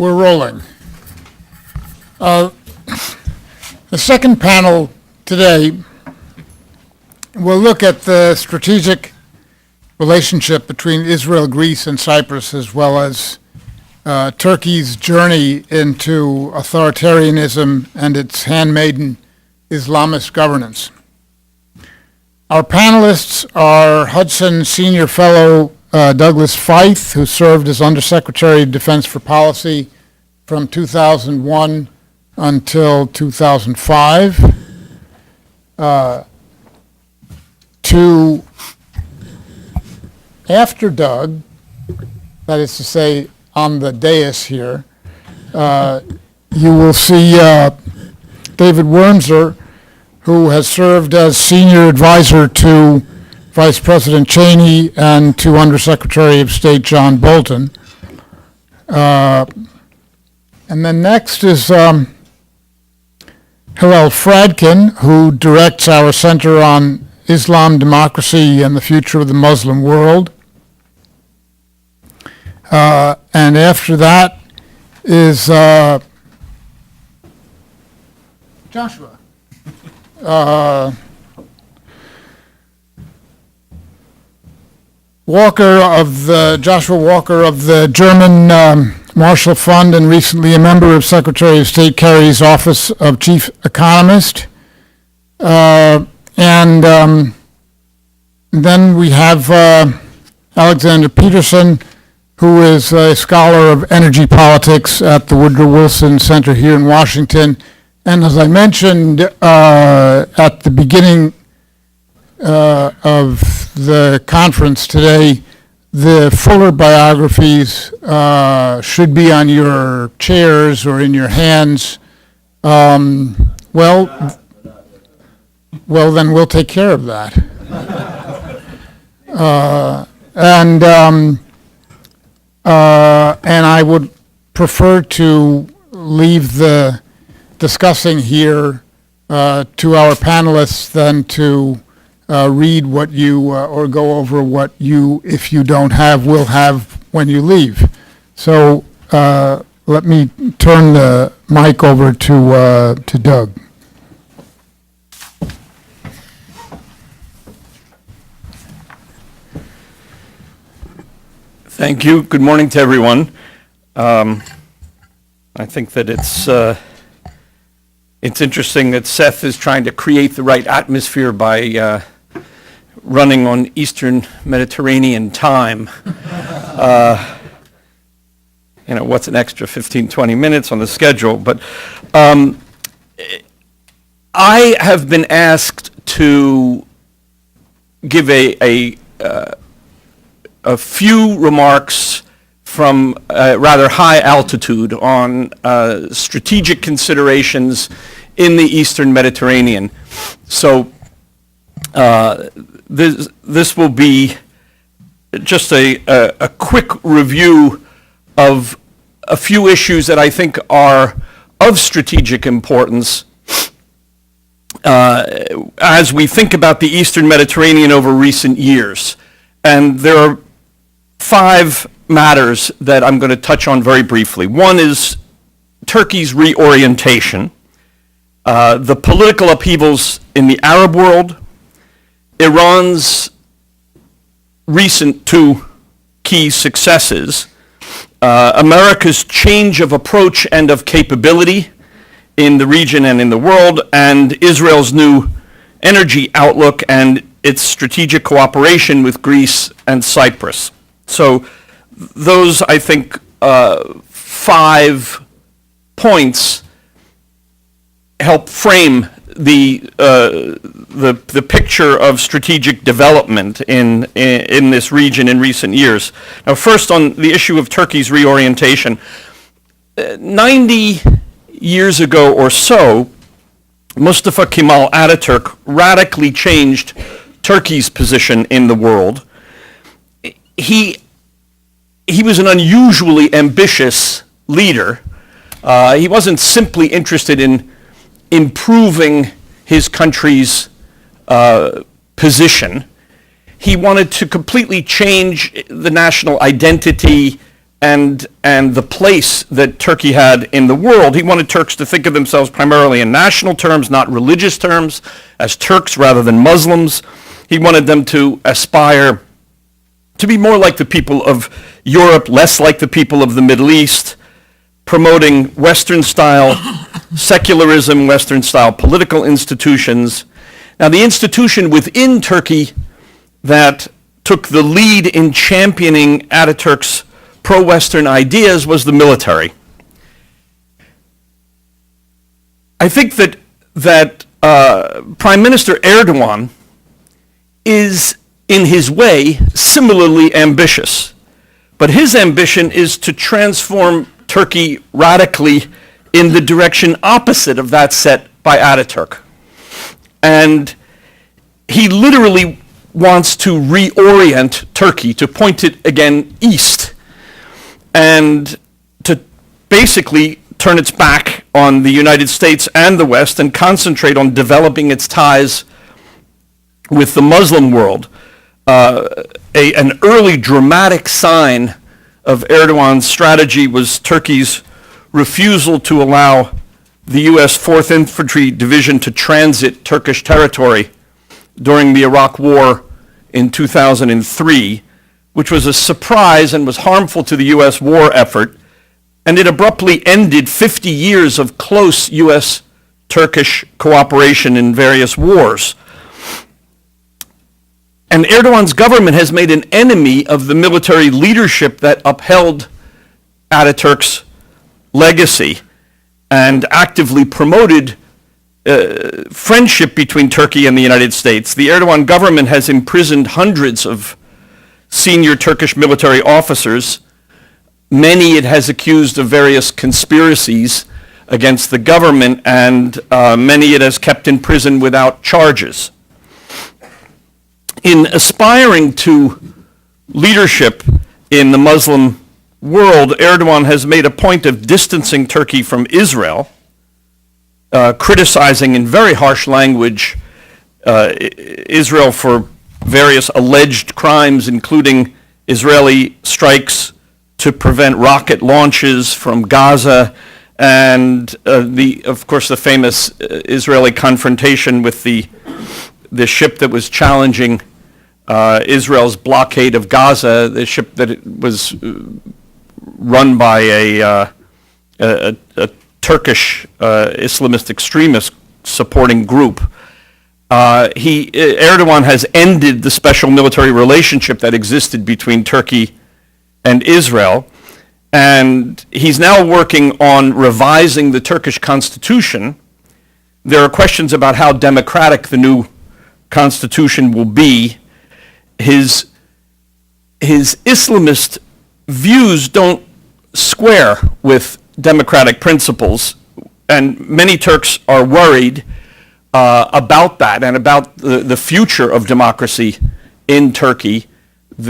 We're rolling. The second panel today will look at the strategic relationship between Israel, Greece, and Cyprus, as well as Turkey's journey into authoritarianism and its handmaiden Islamist governance. Our panelists are Hudson Senior Fellow Douglas Feith, who served as Undersecretary of Defense for Policy from 2001 until 2005. To after Doug, that is to say on the dais here, you will see David Wurmser, who has served as Senior Advisor to Vice President Cheney and to Undersecretary of State John Bolton. And then next is Hillel Fradkin, who directs our Center on Islam, Democracy, and the Future of the Muslim World. And after that is Joshua. Joshua Walker of the German Marshall Fund, and recently a member of Secretary of State Kerry's Office of Chief Economist. And then we have Alexandros Petersen, who is a scholar of energy politics at the Woodrow Wilson Center here in Washington. And as I mentioned at the beginning of the conference today, the fuller biographies should be on your chairs or in your hands. Well, then we'll take care of that. And I would prefer to leave the discussing here to our panelists than to read what you or go over what you, if you don't have, will have when you leave. So let me turn the mic over to Doug. Thank you. Good morning to everyone. I think that it's interesting that Seth is trying to create the right atmosphere by running on Eastern Mediterranean time. What's an extra 15, 20 minutes on the schedule? But I have been asked to give a few remarks from rather high altitude on strategic considerations in the Eastern Mediterranean. So this will be just a quick review of a few issues that I think are of strategic importance as we think about the Eastern Mediterranean over recent years. And there are 5 matters that I'm going to touch on very briefly. One is Turkey's reorientation, the political upheavals in the Arab world, Iran's recent 2 key successes, America's change of approach and of capability in the region and in the world, and Israel's new energy outlook and its strategic cooperation with Greece and Cyprus. So those, I think, 5 points help frame the picture of strategic development in this region in recent years. Now, first on the issue of Turkey's reorientation, 90 years ago or so, Mustafa Kemal Ataturk radically changed Turkey's position in the world. He was an unusually ambitious leader. He wasn't simply interested in improving his country's position. He wanted to completely change the national identity and the place that Turkey had in the world. He wanted Turks to think of themselves primarily in national terms, not religious terms, as Turks rather than Muslims. He wanted them to aspire to be more like the people of Europe, less like the people of the Middle East, promoting Western-style secularism, Western-style political institutions. Now, the institution within Turkey that took the lead in championing Ataturk's pro-Western ideas was the military. I think that Prime Minister Erdogan is, in his way, similarly ambitious. But his ambition is to transform Turkey radically in the direction opposite of that set by Ataturk. And he literally wants to reorient Turkey, to point it again east, and to basically turn its back on the United States and the West and concentrate on developing its ties with the Muslim world. An early dramatic sign of Erdogan's strategy was Turkey's refusal to allow the U.S. 4th Infantry Division to transit Turkish territory during the Iraq War in 2003, which was a surprise and was harmful to the U.S. war effort, and it abruptly ended 50 years of close U.S.-Turkish cooperation in various wars. And Erdogan's government has made an enemy of the military leadership that upheld Ataturk's legacy and actively promoted friendship between Turkey and the United States. The Erdogan government has imprisoned hundreds of senior Turkish military officers. Many it has accused of various conspiracies against the government, and many it has kept in prison without charges. In aspiring to leadership in the Muslim world, Erdogan has made a point of distancing Turkey from Israel, criticizing in very harsh language Israel for various alleged crimes, including Israeli strikes to prevent rocket launches from Gaza, and of course the famous Israeli confrontation with the ship that was challenging Israel's blockade of Gaza, the ship that was run by a Turkish Islamist extremist supporting group. Erdogan has ended the special military relationship that existed between Turkey and Israel, and he's now working on revising the Turkish constitution. There are questions about how democratic the new constitution will be. His Islamist views don't square with democratic principles, and many Turks are worried about that and about the future of democracy in Turkey. At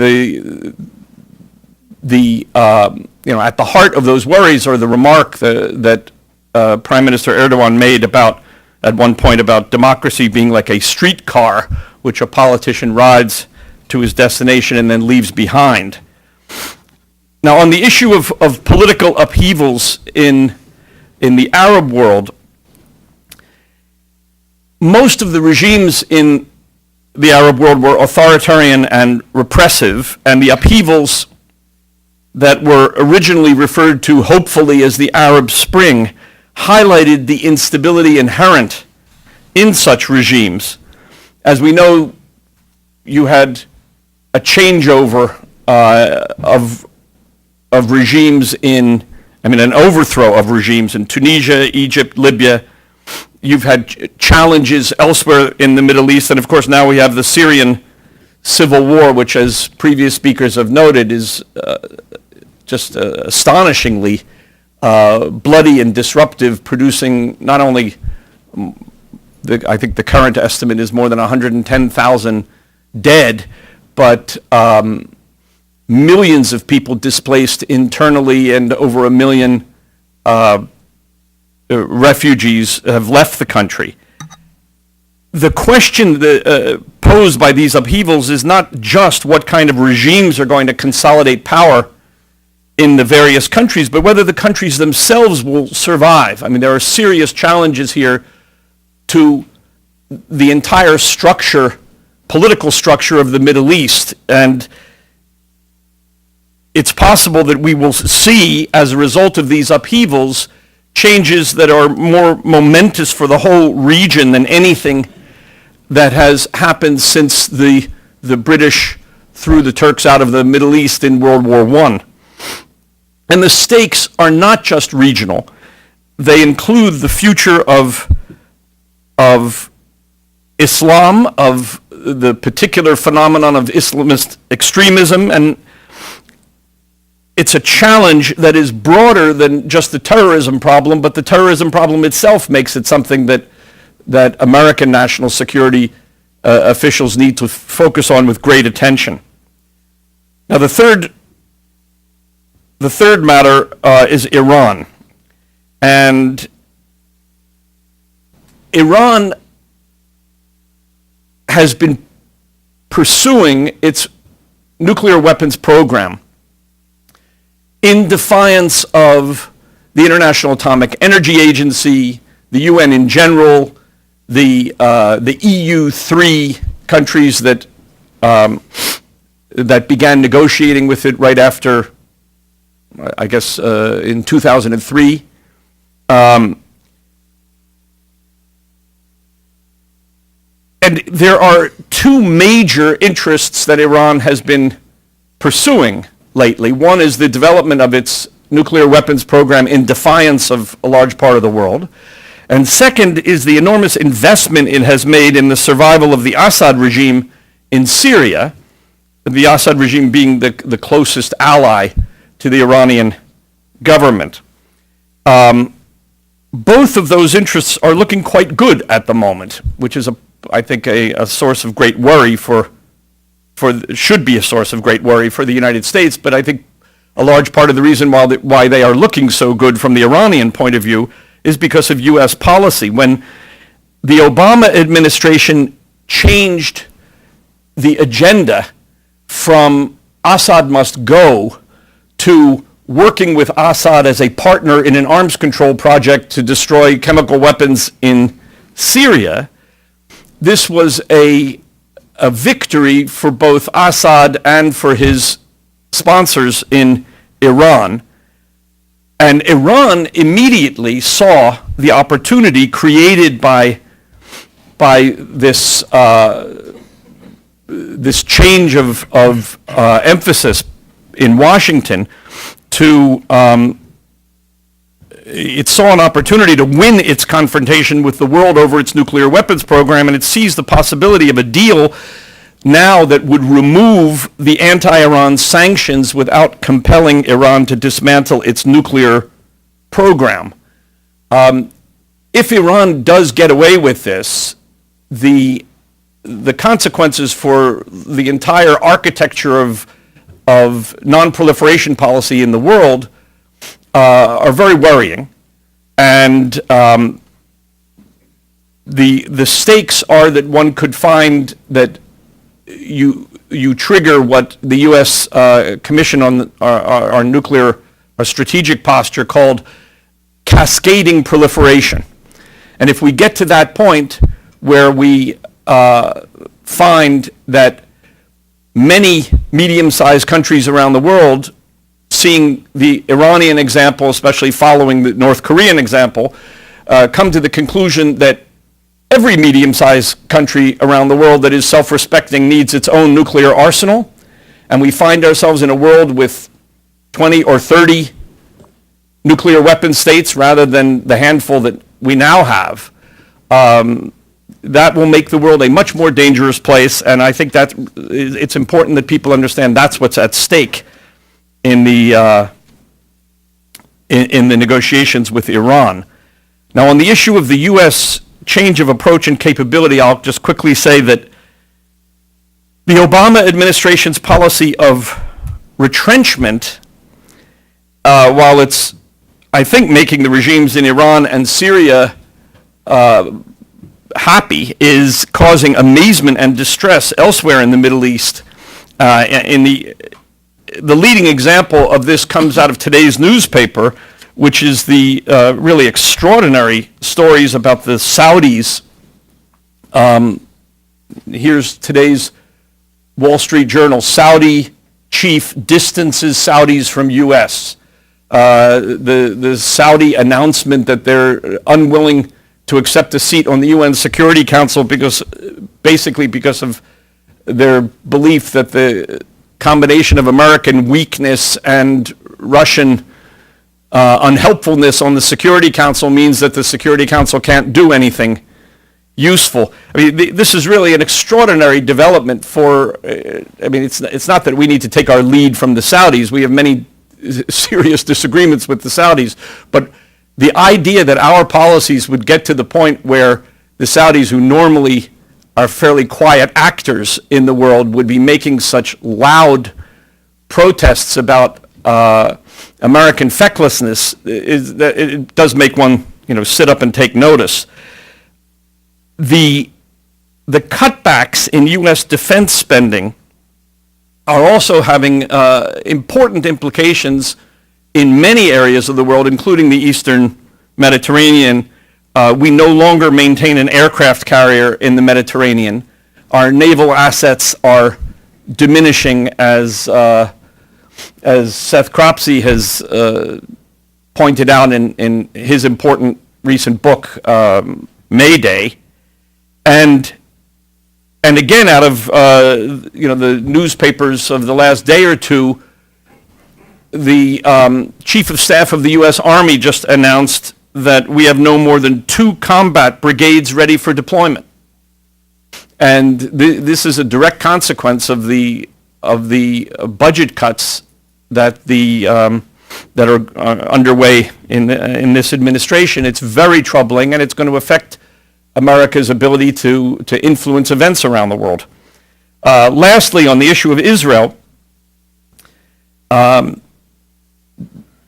the heart of those worries are the remark that Prime Minister Erdogan made at one point about democracy being like a streetcar which a politician rides to his destination and then leaves behind. Now, on the issue of political upheavals in the Arab world, most of the regimes in the Arab world were authoritarian and repressive, and the upheavals that were originally referred to hopefully as the Arab Spring highlighted the instability inherent in such regimes. As we know, you had a changeover of regimes an overthrow of regimes in Tunisia, Egypt, Libya. You've had challenges elsewhere in the Middle East, and of course now we have the Syrian civil war, which, as previous speakers have noted, is just astonishingly bloody and disruptive, producing not only, I think the current estimate is more than 110,000 dead, but millions of people displaced internally, and over 1 million refugees have left the country. The question posed by these upheavals is not just what kind of regimes are going to consolidate power in the various countries, but whether the countries themselves will survive. I mean, there are serious challenges here to the entire structure, political structure of the Middle East, and it's possible that we will see, as a result of these upheavals, changes that are more momentous for the whole region than anything that has happened since the British threw the Turks out of the Middle East in World War I. And the stakes are not just regional. They include the future of Islam, of the particular phenomenon of Islamist extremism, and it's a challenge that is broader than just the terrorism problem, but the terrorism problem itself makes it something that American national security officials need to focus on with great attention. Now, the third matter is Iran. And Iran has been pursuing its nuclear weapons program in defiance of the International Atomic Energy Agency, the UN in general, the EU 3 countries that began negotiating with it right after, I guess, in 2003. And there are two major interests that Iran has been pursuing lately. One is the development of its nuclear weapons program in defiance of a large part of the world. And second is the enormous investment it has made in the survival of the Assad regime in Syria, the Assad regime being the closest ally to the Iranian government. Both of those interests are looking quite good at the moment, which is, I think, a source of great worry should be a source of great worry for the United States, but I think a large part of the reason why they are looking so good from the Iranian point of view is because of U.S. policy. When the Obama administration changed the agenda from Assad must go to working with Assad as a partner in an arms control project to destroy chemical weapons in Syria, this was a victory for both Assad and for his sponsors in Iran. And Iran immediately saw the opportunity created by this this change of emphasis in Washington to it saw an opportunity to win its confrontation with the world over its nuclear weapons program, and it sees the possibility of a deal now that would remove the anti-Iran sanctions without compelling Iran to dismantle its nuclear program. If Iran does get away with this, the consequences for the entire architecture of non-proliferation policy in the world are very worrying, and the stakes are that one could find that you trigger what the U.S. Commission on our nuclear strategic posture called cascading proliferation, and if we get to that point where we find that many medium-sized countries around the world, seeing the Iranian example, especially following the North Korean example, come to the conclusion that every medium-sized country around the world that is self-respecting needs its own nuclear arsenal, and we find ourselves in a world with 20 or 30 nuclear weapon states rather than the handful that we now have, that will make the world a much more dangerous place, and I think that it's important that people understand that's what's at stake in the negotiations with Iran. Now, on the issue of the U.S. change of approach and capability, I'll just quickly say that the Obama administration's policy of retrenchment, while it's, I think, making the regimes in Iran and Syria happy, is causing amazement and distress elsewhere in the Middle East, in the the leading example of this comes out of today's newspaper, which is the really extraordinary stories about the Saudis. Here's today's Wall Street Journal. Saudi chief distances Saudis from U.S. The Saudi announcement that they're unwilling to accept a seat on the UN Security Council because of their belief that the combination of American weakness and Russian unhelpfulness on the Security Council means that the Security Council can't do anything useful. I mean, this is really an extraordinary development for, it's not that we need to take our lead from the Saudis. We have many serious disagreements with the Saudis, but the idea that our policies would get to the point where the Saudis, who normally are fairly quiet actors in the world, would be making such loud protests about American fecklessness, is that it does make one, sit up and take notice. The cutbacks in U.S. defense spending are also having important implications in many areas of the world, including the Eastern Mediterranean. We no longer maintain an aircraft carrier in the Mediterranean. Our naval assets are diminishing, as Seth Cropsey has pointed out in his important recent book, Mayday. And again, out of the newspapers of the last day or two, the Chief of Staff of the U.S. Army just announced that we have no more than 2 combat brigades ready for deployment. And this is a direct consequence of the budget cuts that are underway in this administration. It's very troubling, and it's going to affect America's ability to influence events around the world. Lastly, on the issue of Israel,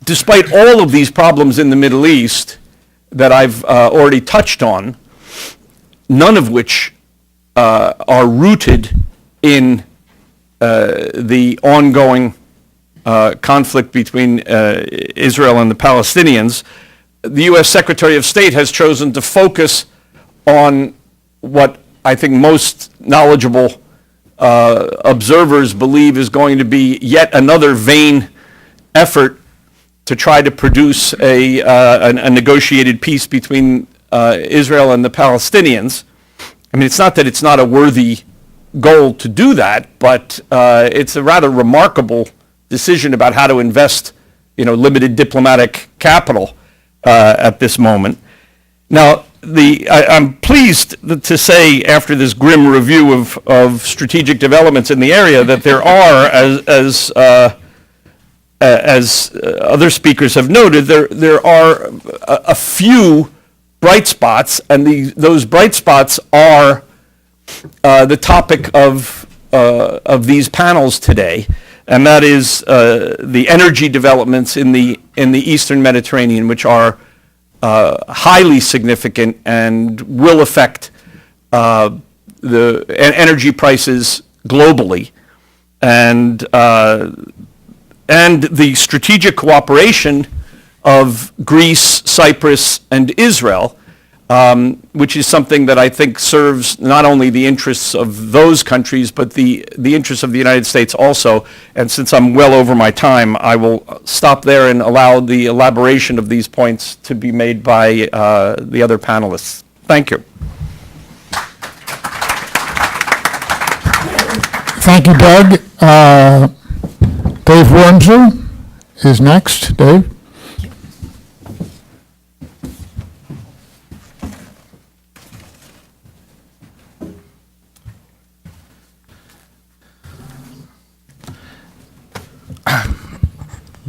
despite all of these problems in the Middle East that I've already touched on, none of which are rooted in the ongoing conflict between Israel and the Palestinians, the U.S. Secretary of State has chosen to focus on what I think most knowledgeable observers believe is going to be yet another vain effort to try to produce a negotiated peace between Israel and the Palestinians. I mean, it's not that it's not a worthy goal to do that, but it's a rather remarkable decision about how to invest, limited diplomatic capital at this moment. Now, I'm pleased to say, after this grim review of strategic developments in the area, that there are, as other speakers have noted, there are a few bright spots, and those bright spots are the topic of these panels today, and that is the energy developments in the Eastern Mediterranean, which are highly significant and will affect the energy prices globally, and the strategic cooperation of Greece, Cyprus, and Israel, which is something that I think serves not only the interests of those countries, but the interests of the United States also. And since I'm well over my time, I will stop there and allow the elaboration of these points to be made by the other panelists. Thank you. Thank you, Doug. Dave Wurmser is next. Dave?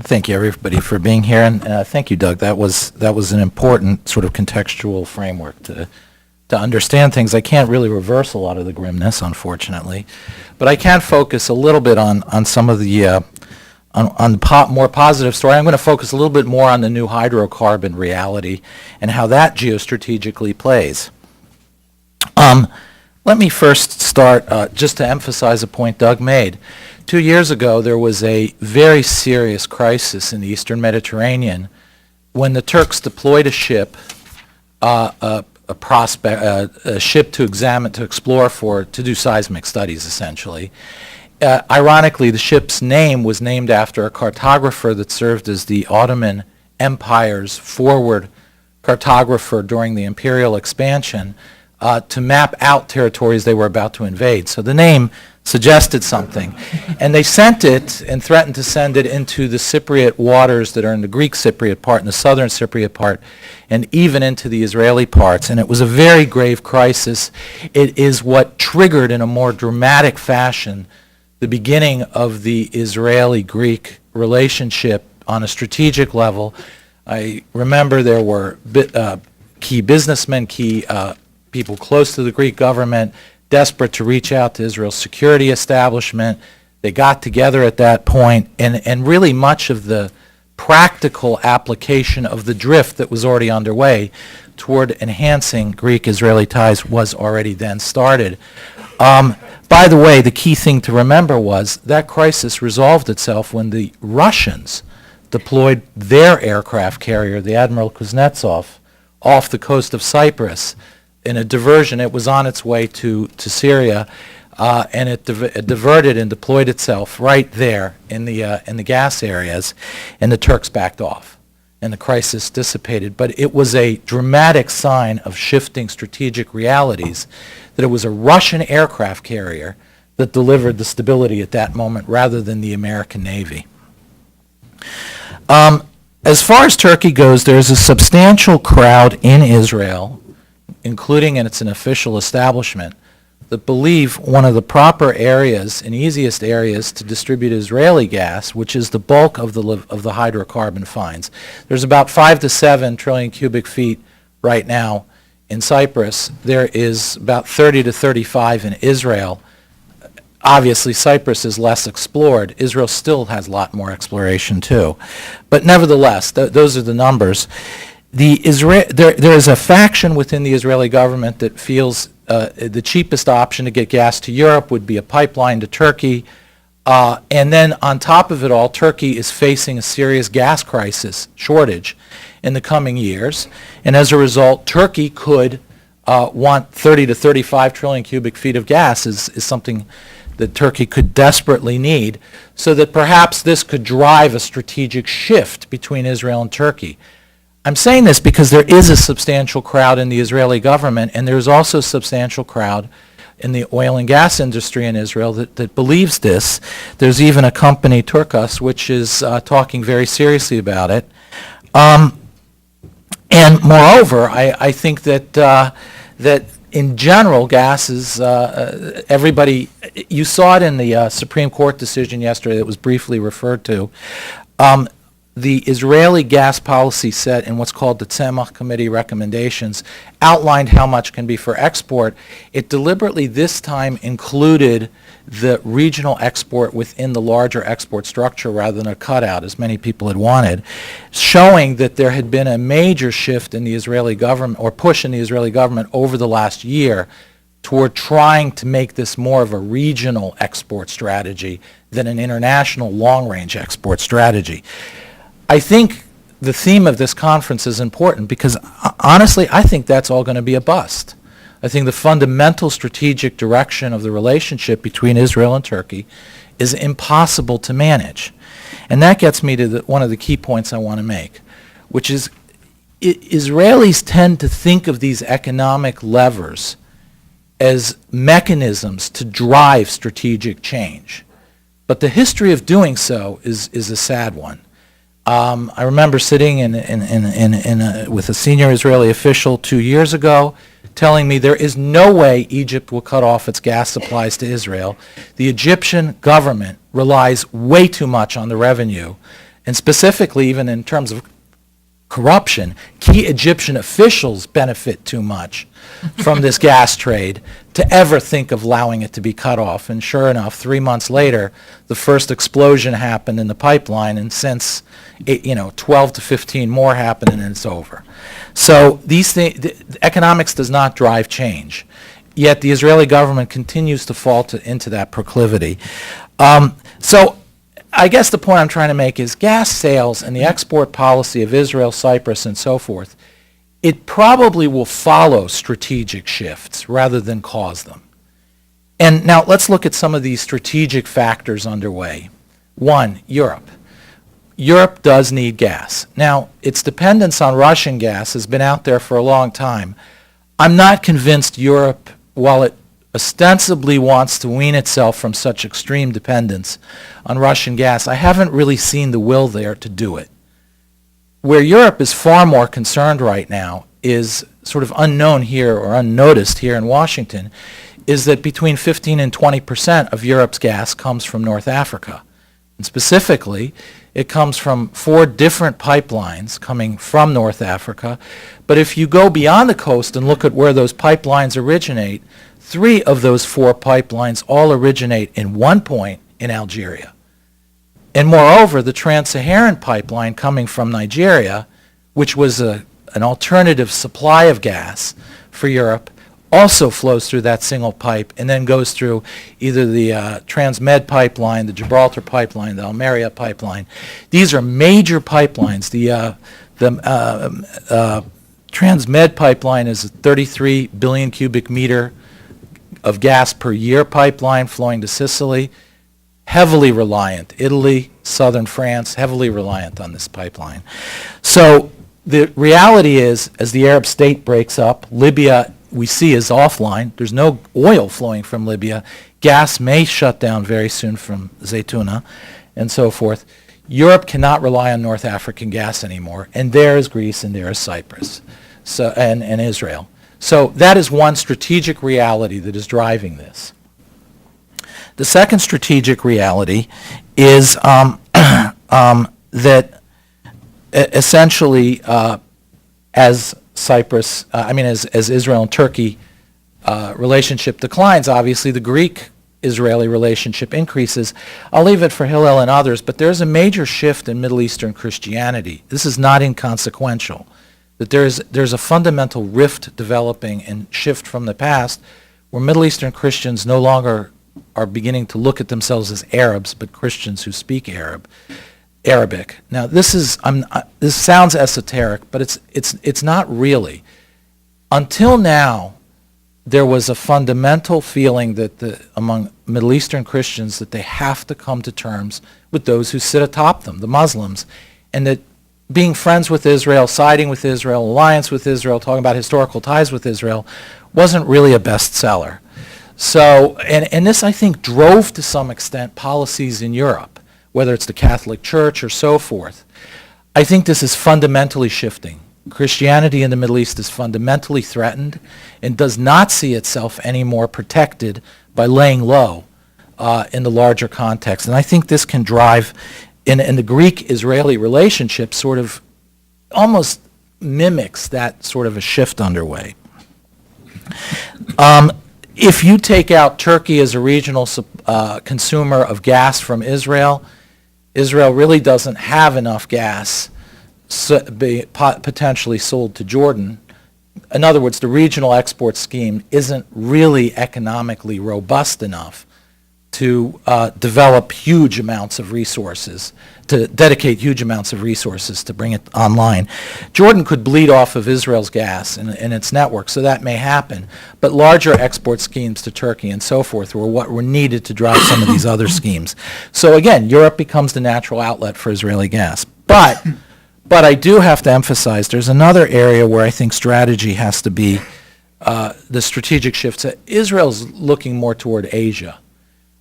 Thank you, everybody, for being here, and thank you, Doug. That was an important sort of contextual framework to understand things. I can't really reverse a lot of the grimness, unfortunately, but I can focus a little bit on some of the more positive story. I'm going to focus a little bit more on the new hydrocarbon reality and how that geostrategically plays. Let me first start just to emphasize a point Doug made. 2 years ago, there was a very serious crisis in the Eastern Mediterranean when the Turks deployed a ship, a ship to examine, to explore to do seismic studies, essentially. Ironically, the ship's name was named after a cartographer that served as the Ottoman Empire's forward cartographer during the imperial expansion to map out territories they were about to invade. So the name suggested something. And they sent it and threatened to send it into the Cypriot waters that are in the Greek Cypriot part and the southern Cypriot part and even into the Israeli parts. And it was a very grave crisis. It is what triggered in a more dramatic fashion the beginning of the Israeli-Greek relationship on a strategic level. I remember there were key businessmen, key people close to the Greek government, desperate to reach out to Israel's security establishment. They got together at that point, and really much of the practical application of the drift that was already underway toward enhancing Greek-Israeli ties was already then started. By the way, the key thing to remember was that crisis resolved itself when the Russians deployed their aircraft carrier, the Admiral Kuznetsov, off the coast of Cyprus in a diversion. It was on its way to Syria, and it diverted and deployed itself right there in the gas areas, and the Turks backed off, and the crisis dissipated. But it was a dramatic sign of shifting strategic realities that it was a Russian aircraft carrier that delivered the stability at that moment rather than the American Navy. As far as Turkey goes, there's a substantial crowd in Israel, including in its an official establishment, that believe one of the proper areas and easiest areas to distribute Israeli gas, which is the bulk of the hydrocarbon finds. There's about 5 to 7 trillion cubic feet right now in Cyprus. There is about 30 to 35 in Israel. Obviously, Cyprus is less explored. Israel still has a lot more exploration, too. But nevertheless, those are the numbers. There is a faction within the Israeli government that feels the cheapest option to get gas to Europe would be a pipeline to Turkey. And then on top of it all, Turkey is facing a serious gas crisis shortage in the coming years. And as a result, Turkey could want 30 to 35 trillion cubic feet of gas is something that Turkey could desperately need, so that perhaps this could drive a strategic shift between Israel and Turkey. I'm saying this because there is a substantial crowd in the Israeli government, and there's also a substantial crowd in the oil and gas industry in Israel that believes this. There's even a company, Turkus, which is talking very seriously about it. And moreover, I think that in general, gas is, everybody, you saw it in the Supreme Court decision yesterday that was briefly referred to. The Israeli gas policy set in what's called the Tzemach Committee recommendations outlined how much can be for export. It deliberately this time included the regional export within the larger export structure rather than a cutout, as many people had wanted, showing that there had been a major shift in the Israeli government, or push in the Israeli government over the last year toward trying to make this more of a regional export strategy than an international long-range export strategy. I think the theme of this conference is important because, honestly, I think that's all going to be a bust. I think the fundamental strategic direction of the relationship between Israel and Turkey is impossible to manage. And that gets me to one of the key points I want to make, which is Israelis tend to think of these economic levers as mechanisms to drive strategic change. But the history of doing so is a sad one. I remember sitting with a senior Israeli official 2 years ago telling me there is no way Egypt will cut off its gas supplies to Israel. The Egyptian government relies way too much on the revenue, and specifically even in terms of corruption, key Egyptian officials benefit too much from this gas trade to ever think of allowing it to be cut off. And sure enough, 3 months later, the first explosion happened in the pipeline, and since 12 to 15 more happened, and it's over. So economics does not drive change. Yet the Israeli government continues to fall into that proclivity. So I guess the point I'm trying to make is gas sales and the export policy of Israel, Cyprus, and so forth, it probably will follow strategic shifts rather than cause them. And now let's look at some of these strategic factors underway. One, Europe. Europe does need gas. Now, its dependence on Russian gas has been out there for a long time. I'm not convinced Europe, while it ostensibly wants to wean itself from such extreme dependence on Russian gas, I haven't really seen the will there to do it. Where Europe is far more concerned right now is sort of unknown here or unnoticed here in Washington, is that between 15 and 20% of Europe's gas comes from North Africa. And specifically, it comes from 4 different pipelines coming from North Africa. But if you go beyond the coast and look at where those pipelines originate, 3 of those 4 pipelines all originate in one point in Algeria. And moreover, the Trans-Saharan pipeline coming from Nigeria, which was an alternative supply of gas for Europe, also flows through that single pipe and then goes through either the Transmed pipeline, the Gibraltar pipeline, the Almeria pipeline. These are major pipelines. The Transmed pipeline is a 33 billion cubic meter of gas per year pipeline flowing to Sicily, heavily reliant. Italy, southern France, heavily reliant on this pipeline. So the reality is, as the Arab state breaks up, Libya we see is offline. There's no oil flowing from Libya. Gas may shut down very soon from Zaytuna and so forth. Europe cannot rely on North African gas anymore, and there is Greece and there is Cyprus and Israel. So that is one strategic reality that is driving this. The second strategic reality is that essentially as Cyprus, as Israel and Turkey relationship declines, obviously the Greek-Israeli relationship increases. I'll leave it for Hillel and others, but there's a major shift in Middle Eastern Christianity. This is not inconsequential, that there's a fundamental rift developing and shift from the past where Middle Eastern Christians no longer are beginning to look at themselves as Arabs, but Christians who speak Arabic. Now, this sounds esoteric, but it's not really. Until now, there was a fundamental feeling that among Middle Eastern Christians that they have to come to terms with those who sit atop them, the Muslims, and that being friends with Israel, siding with Israel, alliance with Israel, talking about historical ties with Israel, wasn't really a bestseller. So, and this, I think, drove to some extent policies in Europe, whether it's the Catholic Church or so forth. I think this is fundamentally shifting. Christianity in the Middle East is fundamentally threatened and does not see itself any more protected by laying low in the larger context. And I think this can drive, in the Greek-Israeli relationship, sort of almost mimics that sort of a shift underway. If you take out Turkey as a regional consumer of gas from Israel, Israel really doesn't have enough gas potentially sold to Jordan. In other words, the regional export scheme isn't really economically robust enough to develop huge amounts of resources, to dedicate huge amounts of resources to bring it online. Jordan could bleed off of Israel's gas in its network, so that may happen. But larger export schemes to Turkey and so forth were what were needed to drive some of these other schemes. So again, Europe becomes the natural outlet for Israeli gas. But I do have to emphasize there's another area where I think strategy has to be the strategic shifts. Israel's looking more toward Asia.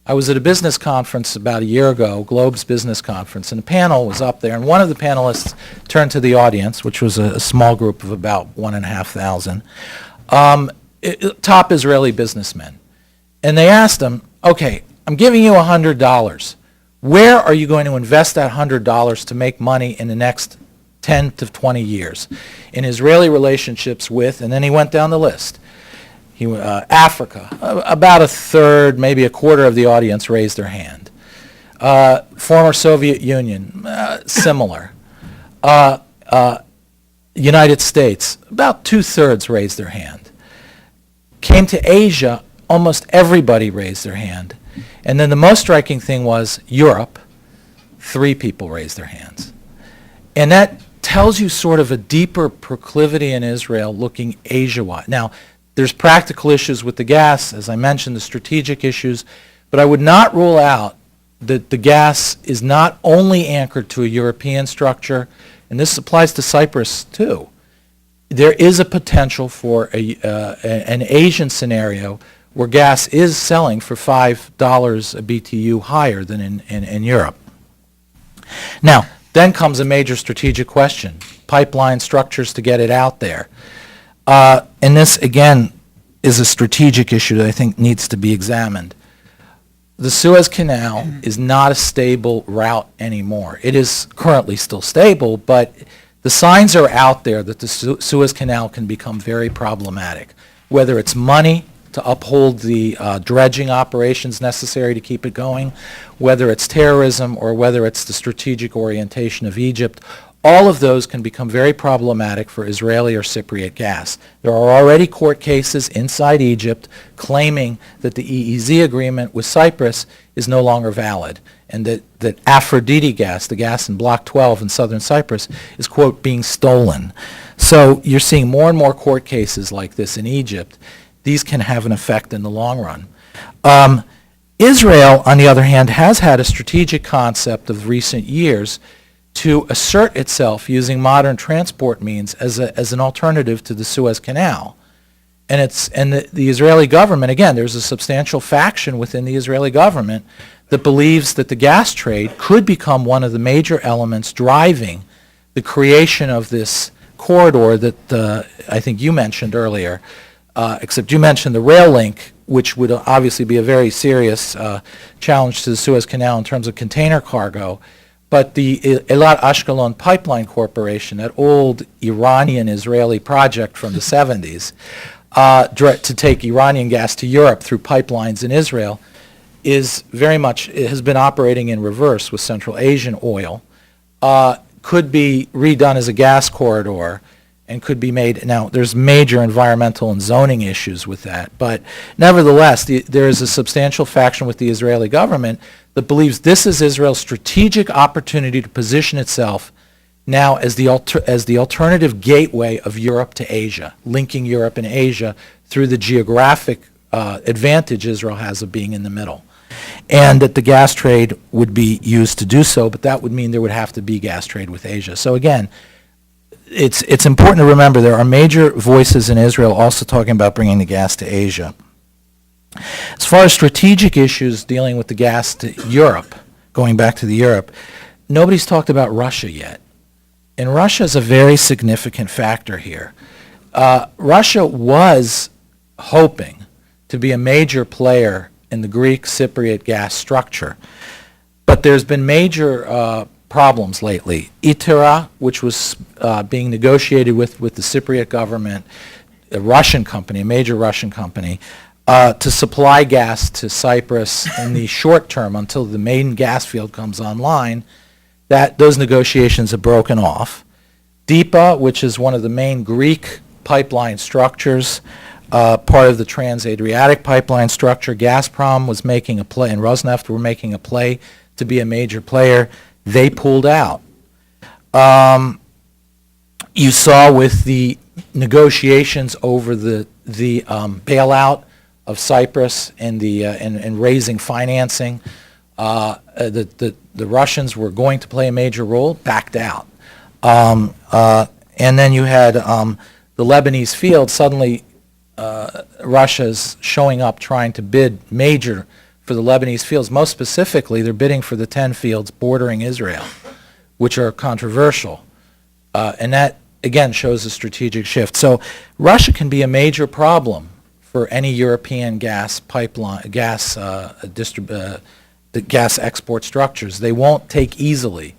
I was at a business conference about a year ago, Globe's business conference, and a panel was up there, and one of the panelists turned to the audience, which was a small group of about 1,500, top Israeli businessmen. And they asked him, okay, I'm giving you $100. Where are you going to invest that $100 to make money in the next 10 to 20 years? In Israeli relationships with, and then he went down the list. Africa, about a third, maybe a quarter of the audience raised their hand. Former Soviet Union, similar. United States, about 2/3 raised their hand. Came to Asia, almost everybody raised their hand. And then the most striking thing was Europe. 3 people raised their hands. And that tells you sort of a deeper proclivity in Israel looking Asia-wide. Now, there's practical issues with the gas, as I mentioned, the strategic issues, but I would not rule out that the gas is not only anchored to a European structure, and this applies to Cyprus too. There is a potential for an Asian scenario where gas is selling for $5 a BTU higher than in Europe. Now, then comes a major strategic question, pipeline structures to get it out there. And this, again, is a strategic issue that I think needs to be examined. The Suez Canal is not a stable route anymore. It is currently still stable, but the signs are out there that the Suez Canal can become very problematic, whether it's money to uphold the dredging operations necessary to keep it going, whether it's terrorism or whether it's the strategic orientation of Egypt. All of those can become very problematic for Israeli or Cypriot gas. There are already court cases inside Egypt claiming that the EEZ agreement with Cyprus is no longer valid, and that Aphrodite gas, the gas in Block 12 in southern Cyprus, is, quote, being stolen. So you're seeing more and more court cases like this in Egypt. These can have an effect in the long run. Israel, on the other hand, has had a strategic concept of recent years to assert itself using modern transport means as an alternative to the Suez Canal. And the Israeli government, again, there's a substantial faction within the Israeli government that believes that the gas trade could become one of the major elements driving the creation of this corridor that I think you mentioned earlier, except you mentioned the rail link, which would obviously be a very serious challenge to the Suez Canal in terms of container cargo. But the Eilat Ashkelon Pipeline Corporation, that old Iranian-Israeli project from the 70s, to take Iranian gas to Europe through pipelines in Israel, is very much, it has been operating in reverse with Central Asian oil, could be redone as a gas corridor, and could be made. Now, there's major environmental and zoning issues with that, but nevertheless, there is a substantial faction with the Israeli government that believes this is Israel's strategic opportunity to position itself now as the alternative gateway of Europe to Asia, linking Europe and Asia through the geographic advantage Israel has of being in the middle. And that the gas trade would be used to do so, but that would mean there would have to be gas trade with Asia. So again, it's important to remember there are major voices in Israel also talking about bringing the gas to Asia. As far as strategic issues dealing with the gas to Europe, going back to the Europe, nobody's talked about Russia yet. And Russia is a very significant factor here. Russia was hoping to be a major player in the Greek Cypriot gas structure, but there's been major problems lately. ITERA, which was being negotiated with the Cypriot government, a Russian company, a major Russian company, to supply gas to Cyprus in the short term until the main gas field comes online, those negotiations have broken off. DIPA, which is one of the main Greek pipeline structures, part of the Trans-Adriatic pipeline structure, Gazprom was making a play, and Rosneft were making a play to be a major player. They pulled out. You saw with the negotiations over the bailout of Cyprus and and raising financing, the Russians were going to play a major role, backed out. And then you had the Lebanese field. Suddenly Russia's showing up trying to bid major for the Lebanese fields. Most specifically, they're bidding for the 10 fields bordering Israel, which are controversial. And that, again, shows a strategic shift. So Russia can be a major problem for any European gas pipeline, the gas export structures. They won't take easily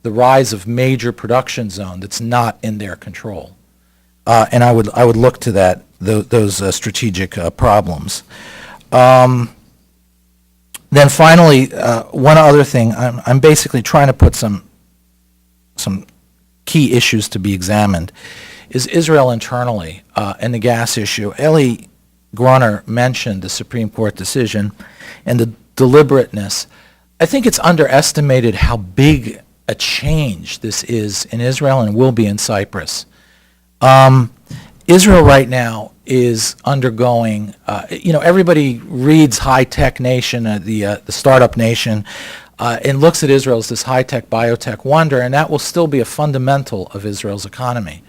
the rise of major production zone that's not in their control. And I would look to those strategic problems. Then finally, one other thing, I'm basically trying to put some key issues to be examined, is Israel internally and the gas issue. Eli Gruner mentioned the Supreme Court decision, and deliberateness. I think it's underestimated how big a change this is in Israel and will be in Cyprus. Israel right now is undergoing, everybody reads high-tech nation, the startup nation, and looks at Israel as this high-tech biotech wonder, and that will still be a fundamental of Israel's economy.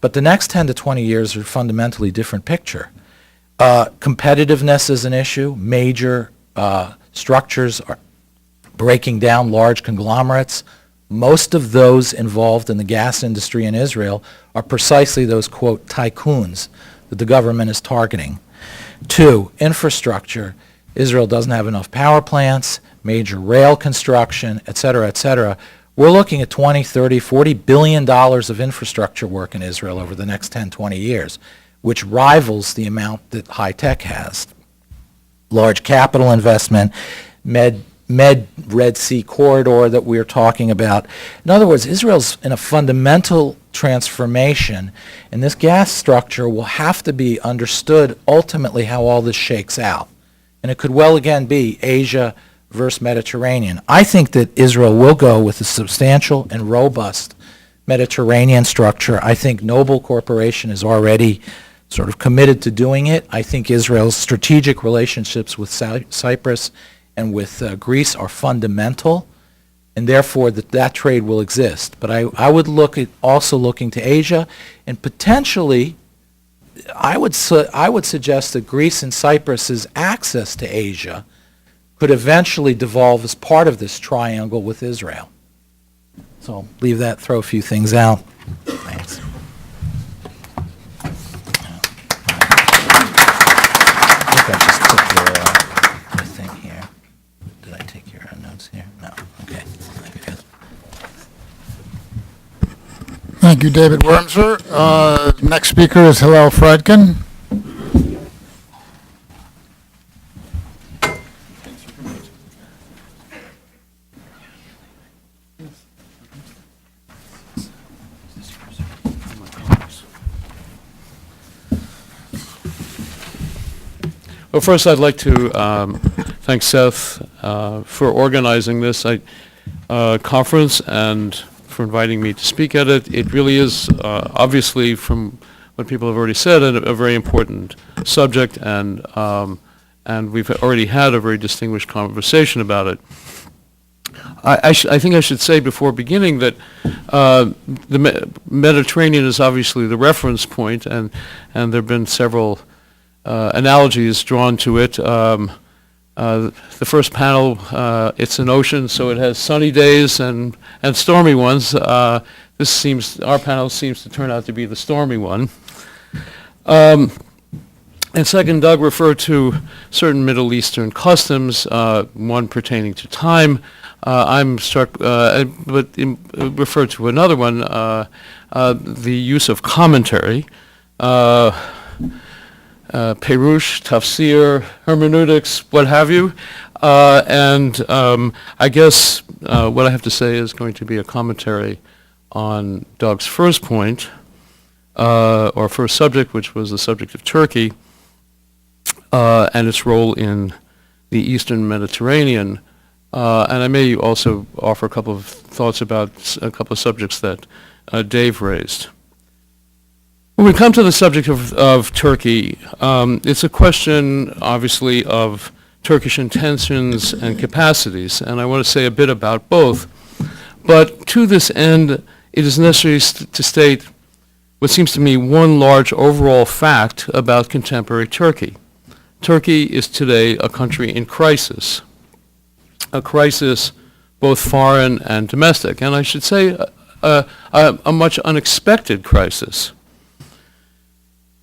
But the next 10 to 20 years are a fundamentally different picture. Competitiveness is an issue. Major structures are breaking down, large conglomerates. Most of those involved in the gas industry in Israel are precisely those, quote, tycoons that the government is targeting. 2, infrastructure. Israel doesn't have enough power plants, major rail construction, et cetera, et cetera. We're looking at 20, 30, $40 billion of infrastructure work in Israel over the next 10, 20 years, which rivals the amount that high tech has. Large capital investment, Red Sea corridor that we're talking about. In other words, Israel's in a fundamental transformation, and this gas structure will have to be understood ultimately how all this shakes out. And it could well again be Asia versus Mediterranean. I think that Israel will go with a substantial and robust Mediterranean structure. I think Noble Corporation is already sort of committed to doing it. I think Israel's strategic relationships with Cyprus and with Greece are fundamental, and therefore that trade will exist. But I would look at also looking to Asia, and potentially I would suggest that Greece and Cyprus's access to Asia could eventually devolve as part of this triangle with Israel. So I'll leave that, throw a few things out. Thanks. I think I just took your thing here. Did I take your notes here? No. Okay. Very good. Thank you, David Wurmser. Next speaker is Hillel Fradkin. Well, first I'd like to thank Seth for organizing this conference and for inviting me to speak at it. It really is, obviously, from what people have already said, a very important subject, and we've already had a very distinguished conversation about it. I think I should say before beginning that the Mediterranean is obviously the reference point, and there have been several analogies drawn to it. The first panel, it's an ocean, so it has sunny days and stormy ones. Our panel seems to turn out to be the stormy one. And second, Doug referred to certain Middle Eastern customs, one pertaining to time. I'm struck, but referred to another one, the use of commentary. Perush, tafsir, hermeneutics, what have you. And I guess what I have to say is going to be a commentary on Doug's first point, or first subject, which was the subject of Turkey and its role in the Eastern Mediterranean. And I may also offer a couple of thoughts about a couple of subjects that Dave raised. When we come to the subject of Turkey, it's a question, obviously, of Turkish intentions and capacities, and I want to say a bit about both. But to this end, it is necessary to state what seems to me one large overall fact about contemporary Turkey. Turkey is today a country in crisis, a crisis both foreign and domestic, and I should say a much unexpected crisis.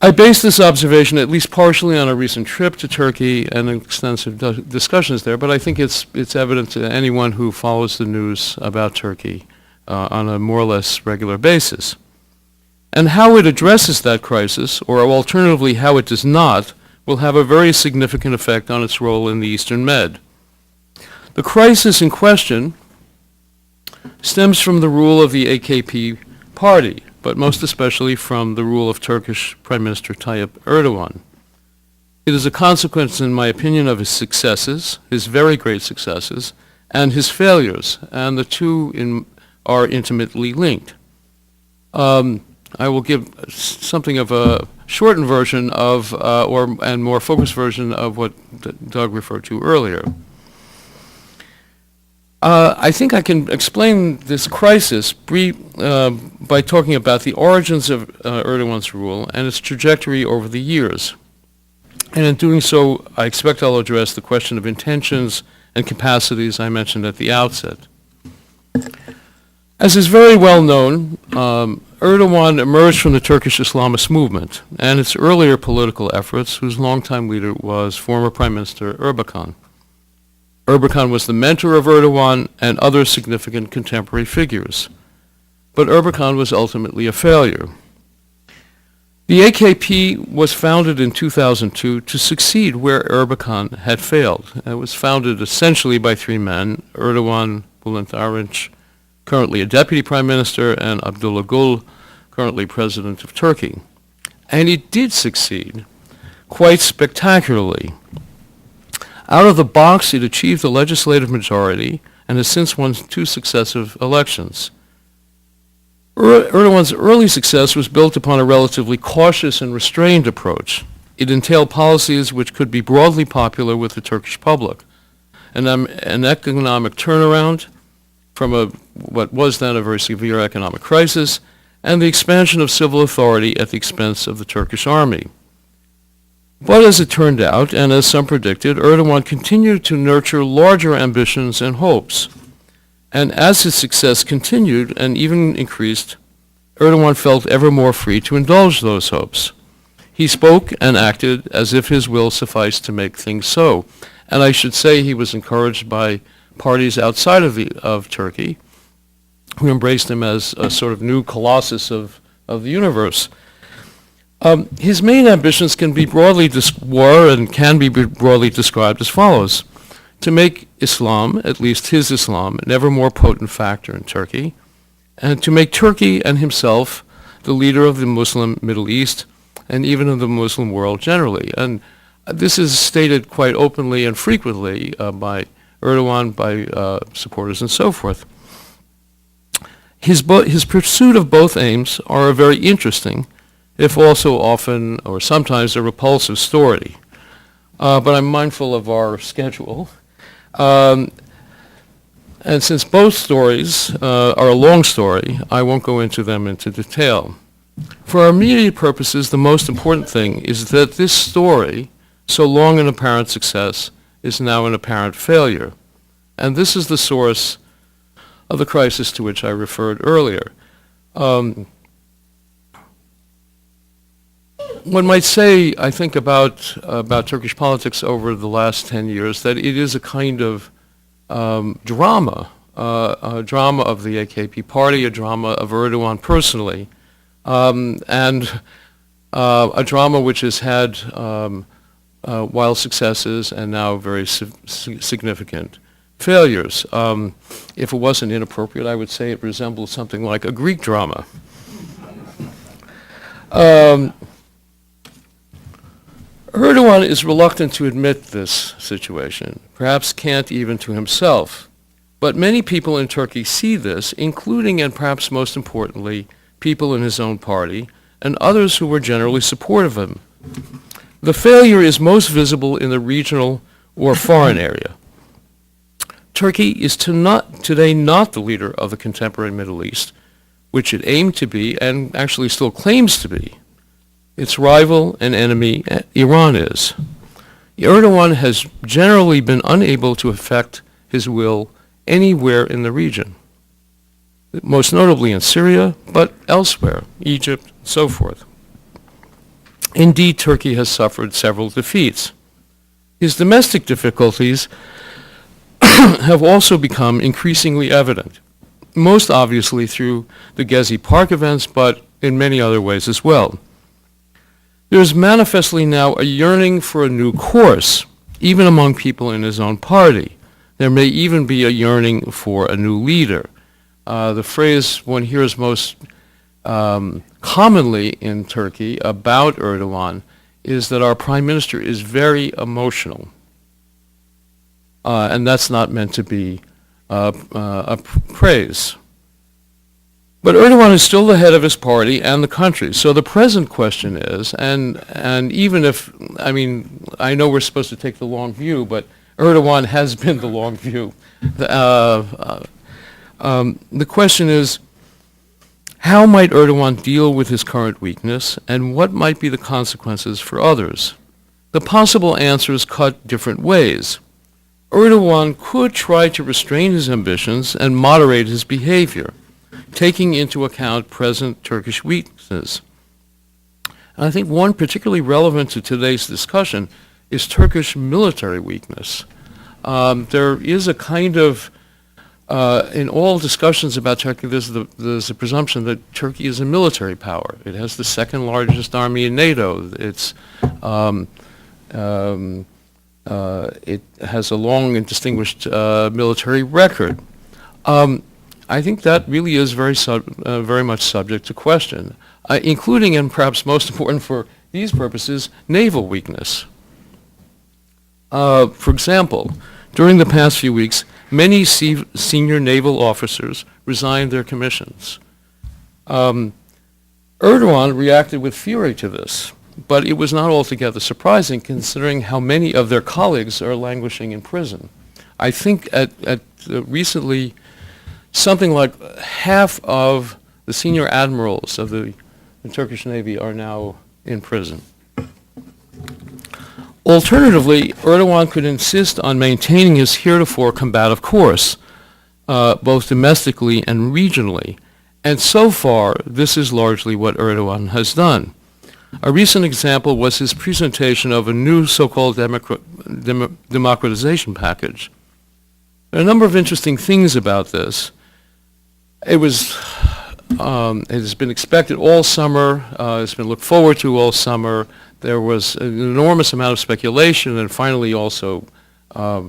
I base this observation at least partially on a recent trip to Turkey and extensive discussions there, but I think it's evident to anyone who follows the news about Turkey on a more or less regular basis. And how it addresses that crisis, or alternatively how it does not, will have a very significant effect on its role in the Eastern Med. The crisis in question stems from the rule of the AKP party, but most especially from the rule of Turkish Prime Minister Tayyip Erdogan. It is a consequence, in my opinion, of his successes, his very great successes, and his failures, and the two are intimately linked. I will give something of a shortened version of, and more focused version of what Doug referred to earlier. I think I can explain this crisis by talking about the origins of Erdogan's rule and its trajectory over the years. And in doing so, I expect I'll address the question of intentions and capacities I mentioned at the outset. As is very well known, Erdogan emerged from the Turkish Islamist movement and its earlier political efforts, whose longtime leader was former Prime Minister Erbakan. Erbakan was the mentor of Erdogan and other significant contemporary figures. But Erbakan was ultimately a failure. The AKP was founded in 2002 to succeed where Erbakan had failed. It was founded essentially by three men, Erdogan, Bülent Arınç, currently a deputy prime minister, and Abdullah Gül, currently president of Turkey. And it did succeed, quite spectacularly. Out of the box, it achieved a legislative majority and has since won 2 successive elections. Erdogan's early success was built upon a relatively cautious and restrained approach. It entailed policies which could be broadly popular with the Turkish public. An economic turnaround from what was then a very severe economic crisis, and the expansion of civil authority at the expense of the Turkish army. But as it turned out, and as some predicted, Erdogan continued to nurture larger ambitions and hopes. And as his success continued and even increased, Erdogan felt ever more free to indulge those hopes. He spoke and acted as if his will sufficed to make things so. And I should say he was encouraged by parties outside of Turkey, who embraced him as a sort of new colossus of the universe. His main ambitions can be broadly broadly described as follows: to make Islam, at least his Islam, an ever more potent factor in Turkey, and to make Turkey and himself the leader of the Muslim Middle East and even of the Muslim world generally. And this is stated quite openly and frequently by Erdogan, by supporters and so forth. His pursuit of both aims are a very interesting, if also often or sometimes a repulsive story. But I'm mindful of our schedule. And since both stories are a long story, I won't go into them into detail. For our immediate purposes, the most important thing is that this story, so long an apparent success, is now an apparent failure. And this is the source of the crisis to which I referred earlier. One might say, I think, about Turkish politics over the last 10 years, that it is a kind of drama, a drama of the AKP party, a drama of Erdogan personally, and a drama which has had wild successes and now very significant failures. If it wasn't inappropriate, I would say it resembles something like a Greek drama. Erdogan is reluctant to admit this situation, perhaps can't even to himself. But many people in Turkey see this, including and perhaps most importantly, people in his own party and others who were generally supportive of him. The failure is most visible in the regional or foreign area. Turkey is today not the leader of the contemporary Middle East, which it aimed to be and actually still claims to be. Its rival and enemy, Iran, is. Erdogan has generally been unable to effect his will anywhere in the region, most notably in Syria, but elsewhere, Egypt, so forth. Indeed, Turkey has suffered several defeats. His domestic difficulties have also become increasingly evident, most obviously through the Gezi Park events, but in many other ways as well. There is manifestly now a yearning for a new course, even among people in his own party. There may even be a yearning for a new leader. The phrase one hears most commonly in Turkey about Erdogan is that our prime minister is very emotional. And that's not meant to be a praise. But Erdogan is still the head of his party and the country. So the present question is, and even if, I mean, I know we're supposed to take the long view, but Erdogan has been the long view. The question is, how might Erdogan deal with his current weakness, and what might be the consequences for others? The possible answers cut different ways. Erdogan could try to restrain his ambitions and moderate his behavior, taking into account present Turkish weaknesses. And I think one particularly relevant to today's discussion is Turkish military weakness. There is a kind of, in all discussions about Turkey, there's a presumption that Turkey is a military power. It has the second largest army in NATO. It has a long and distinguished military record. I think that really is very much subject to question, including, and perhaps most important for these purposes, naval weakness. For example, during the past few weeks, many senior naval officers resigned their commissions. Erdogan reacted with fury to this, but it was not altogether surprising considering how many of their colleagues are languishing in prison. I think recently, something like half of the senior admirals of the Turkish Navy are now in prison. Alternatively, Erdogan could insist on maintaining his heretofore combative course, both domestically and regionally. And so far, this is largely what Erdogan has done. A recent example was his presentation of a new so-called democratization package. There are a number of interesting things about this. It has been expected all summer. It's been looked forward to all summer. There was an enormous amount of speculation and finally also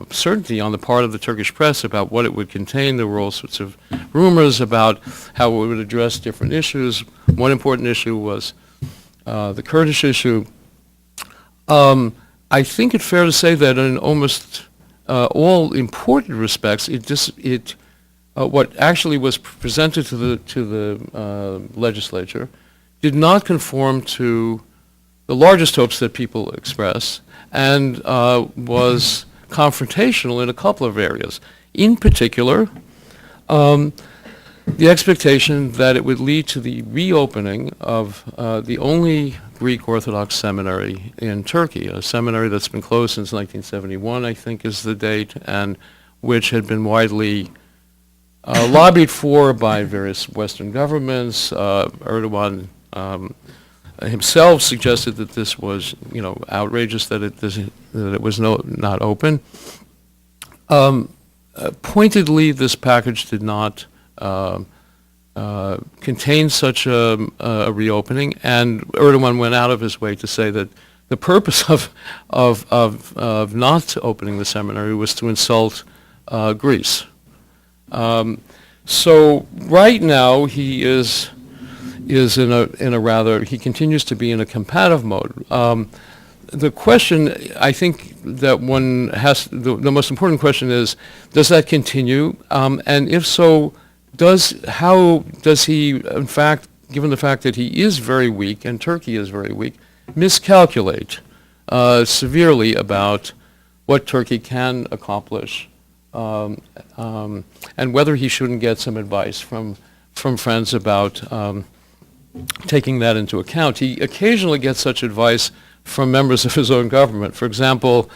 certainty on the part of the Turkish press about what it would contain. There were all sorts of rumors about how it would address different issues. One important issue was the Kurdish issue. I think it's fair to say that in almost all important respects, what actually was presented to the legislature did not conform to the largest hopes that people express, and was confrontational in a couple of areas. In particular, the expectation that it would lead to the reopening of the only Greek Orthodox seminary in Turkey, a seminary that's been closed since 1971, I think is the date, and which had been widely lobbied for by various Western governments. Erdogan himself suggested that this was, outrageous that it was not open. Pointedly, this package did not contain such a reopening, and Erdogan went out of his way to say that the purpose of not opening the seminary was to insult Greece. So right now he is in a rather, he continues to be in a combative mode. The question, I think, that one has, the most important question is, does that continue? And if so, how does he, in fact, given the fact that he is very weak and Turkey is very weak, miscalculate severely about what Turkey can accomplish, and whether he shouldn't get some advice from friends about taking that into account? He occasionally gets such advice from members of his own government. For example,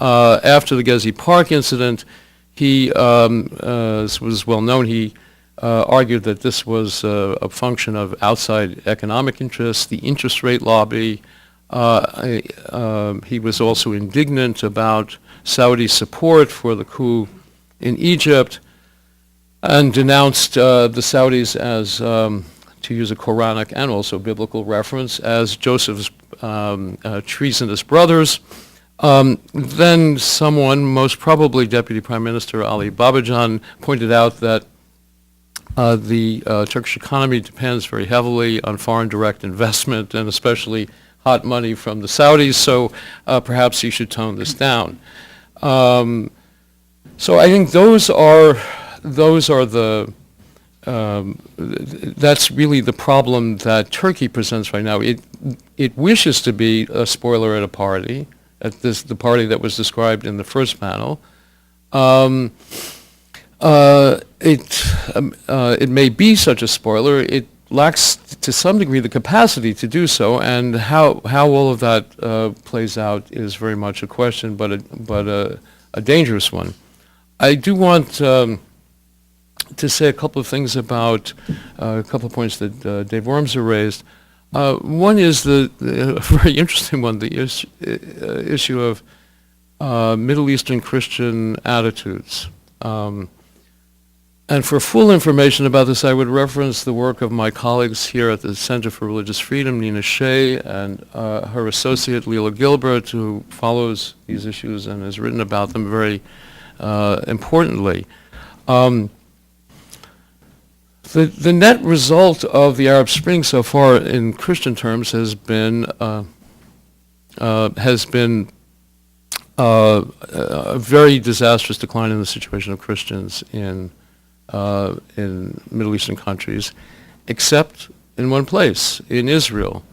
after the Gezi Park incident, he was well known, he argued that this was a function of outside economic interests, the interest rate lobby. He was also indignant about Saudi support for the coup in Egypt, and denounced the Saudis as, to use a Quranic and also biblical reference, as Joseph's treasonous brothers. Then someone, most probably Deputy Prime Minister Ali Babacan, pointed out that the Turkish economy depends very heavily on foreign direct investment, and especially hot money from the Saudis, so perhaps you should tone this down. So I think those are the that's really the problem that Turkey presents right now. It wishes to be a spoiler at a party, the party that was described in the first panel. It may be such a spoiler. It lacks, to some degree, the capacity to do so, and how all of that plays out is very much a question, but a dangerous one. I do want to say a couple of things about a couple of points that Dave Wurmser raised. One is the very interesting one, the issue of Middle Eastern Christian attitudes. And for full information about this, I would reference the work of my colleagues here at the Center for Religious Freedom, Nina Shea, and her associate, Leila Gilbert, who follows these issues and has written about them very importantly. The net result of the Arab Spring so far in Christian terms has been a very disastrous decline in the situation of Christians in Middle Eastern countries, except in one place, in Israel.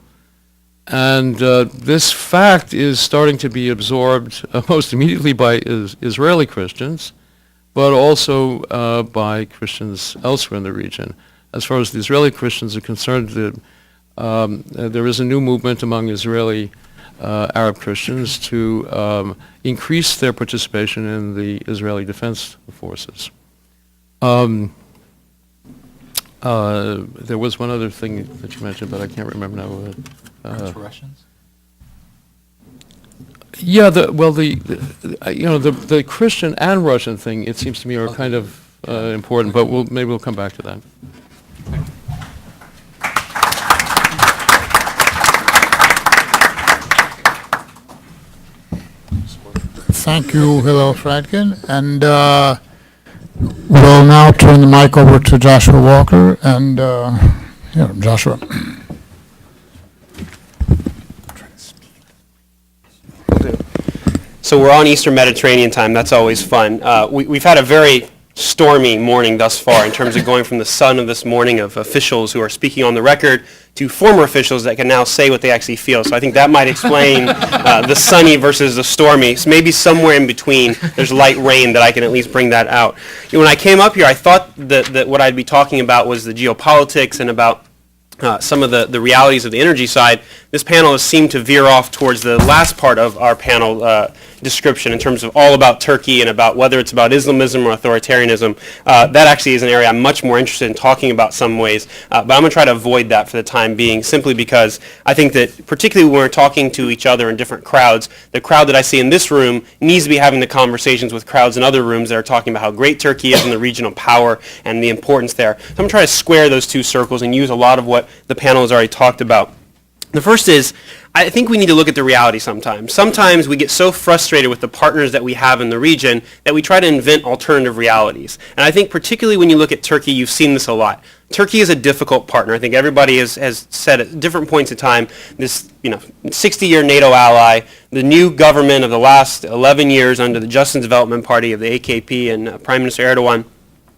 And this fact is starting to be absorbed most immediately by Israeli Christians, but also by Christians elsewhere in the region. As far as the Israeli Christians are concerned, there is a new movement among Israeli Arab Christians to increase their participation in the Israeli Defense Forces. There was one other thing that you mentioned, but I can't remember now. Russians? Yeah, the Christian and Russian thing, it seems to me, are kind of important, but maybe we'll come back to that. Thank you, Hillel Fradkin. And we'll now turn the mic over to Joshua Walker. And Joshua. So we're on Eastern Mediterranean time. That's always fun. We've had a very stormy morning thus far in terms of going from the sun of this morning of officials who are speaking on the record to former officials that can now say what they actually feel. So I think that might explain the sunny versus the stormy. So maybe somewhere in between there's light rain that I can at least bring that out. When I came up here, I thought that what I'd be talking about was the geopolitics and about some of the realities of the energy side. This panel has seemed to veer off towards the last part of our panel description in terms of all about Turkey and about whether it's about Islamism or authoritarianism. That actually is an area I'm much more interested in talking about some ways, but I'm going to try to avoid that for the time being, simply because I think that particularly when we're talking to each other in different crowds, the crowd that I see in this room needs to be having the conversations with crowds in other rooms that are talking about how great Turkey is and the regional power and the importance there. So I'm going to try to square those two circles and use a lot of what the panel has already talked about. The first is, I think we need to look at the reality sometimes. Sometimes we get so frustrated with the partners that we have in the region that we try to invent alternative realities. And I think particularly when you look at Turkey, you've seen this a lot. Turkey is a difficult partner. I think everybody has said at different points in time, this 60-year NATO ally, the new government of the last 11 years under the Justice and Development Party of the AKP and Prime Minister Erdogan,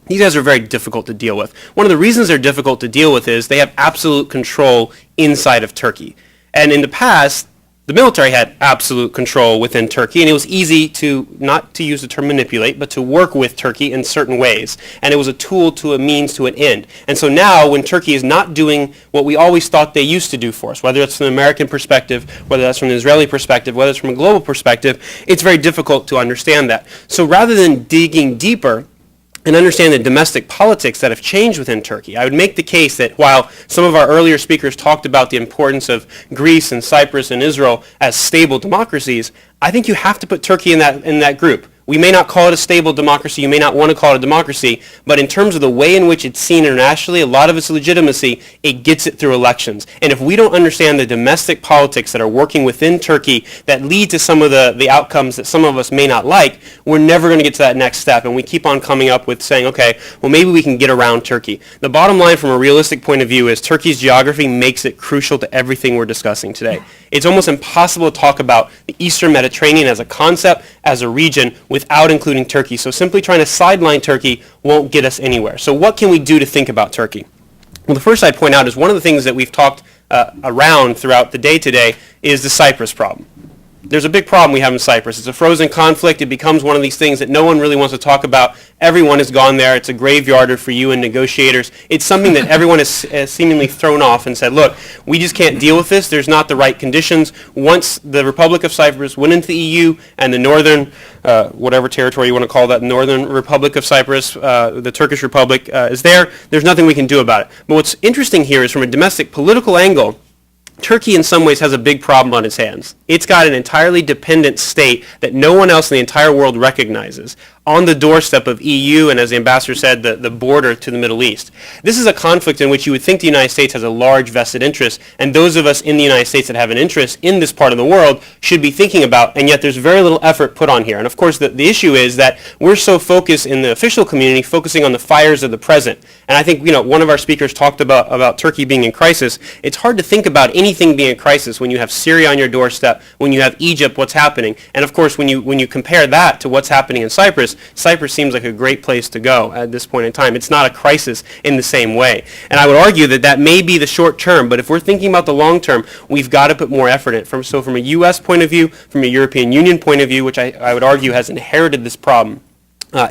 these guys are very difficult to deal with. One of the reasons they're difficult to deal with is they have absolute control inside of Turkey. And in the past, the military had absolute control within Turkey, and it was easy to, not to use the term manipulate, but to work with Turkey in certain ways. And it was a tool to a means to an end. And so now, when Turkey is not doing what we always thought they used to do for us, whether it's from an American perspective, whether that's from an Israeli perspective, whether it's from a global perspective, it's very difficult to understand that. So rather than digging deeper and understand the domestic politics that have changed within Turkey, I would make the case that while some of our earlier speakers talked about the importance of Greece and Cyprus and Israel as stable democracies, I think you have to put Turkey in that group. We may not call it a stable democracy, you may not want to call it a democracy, but in terms of the way in which it's seen internationally, a lot of its legitimacy, it gets it through elections. And if we don't understand the domestic politics that are working within Turkey that lead to some of the outcomes that some of us may not like, we're never going to get to that next step. And we keep on coming up with saying, okay, well maybe we can get around Turkey. The bottom line from a realistic point of view is Turkey's geography makes it crucial to everything we're discussing today. It's almost impossible to talk about the Eastern Mediterranean as a concept, as a region, without including Turkey. So simply trying to sideline Turkey won't get us anywhere. So what can we do to think about Turkey? Well, the first I'd point out is one of the things that we've talked around throughout the day today is the Cyprus problem. There's a big problem we have in Cyprus. It's a frozen conflict. It becomes one of these things that no one really wants to talk about. Everyone has gone there. It's a graveyard for UN negotiators. It's something that everyone has seemingly thrown off and said, look, we just can't deal with this. There's not the right conditions. Once the Republic of Cyprus went into the EU and the northern, whatever territory you want to call that, Northern Republic of Cyprus, the Turkish Republic is there, there's nothing we can do about it. But what's interesting here is from a domestic political angle, Turkey in some ways has a big problem on its hands. It's got an entirely dependent state that no one else in the entire world recognizes on the doorstep of EU and, as the ambassador said, the border to the Middle East. This is a conflict in which you would think the United States has a large vested interest, and those of us in the United States that have an interest in this part of the world should be thinking about, and yet there's very little effort put on here. And of course the issue is that we're so focused in the official community, focusing on the fires of the present. And I think, one of our speakers talked about Turkey being in crisis. It's hard to think about anything being in crisis when you have Syria on your doorstep, when you have Egypt, what's happening. And of course when you compare that to what's happening in Cyprus seems like a great place to go at this point in time. It's not a crisis in the same way. And I would argue that may be the short term, but if we're thinking about the long term, we've got to put more effort in. So from a U.S. point of view, from a European Union point of view, which I would argue has inherited this problem,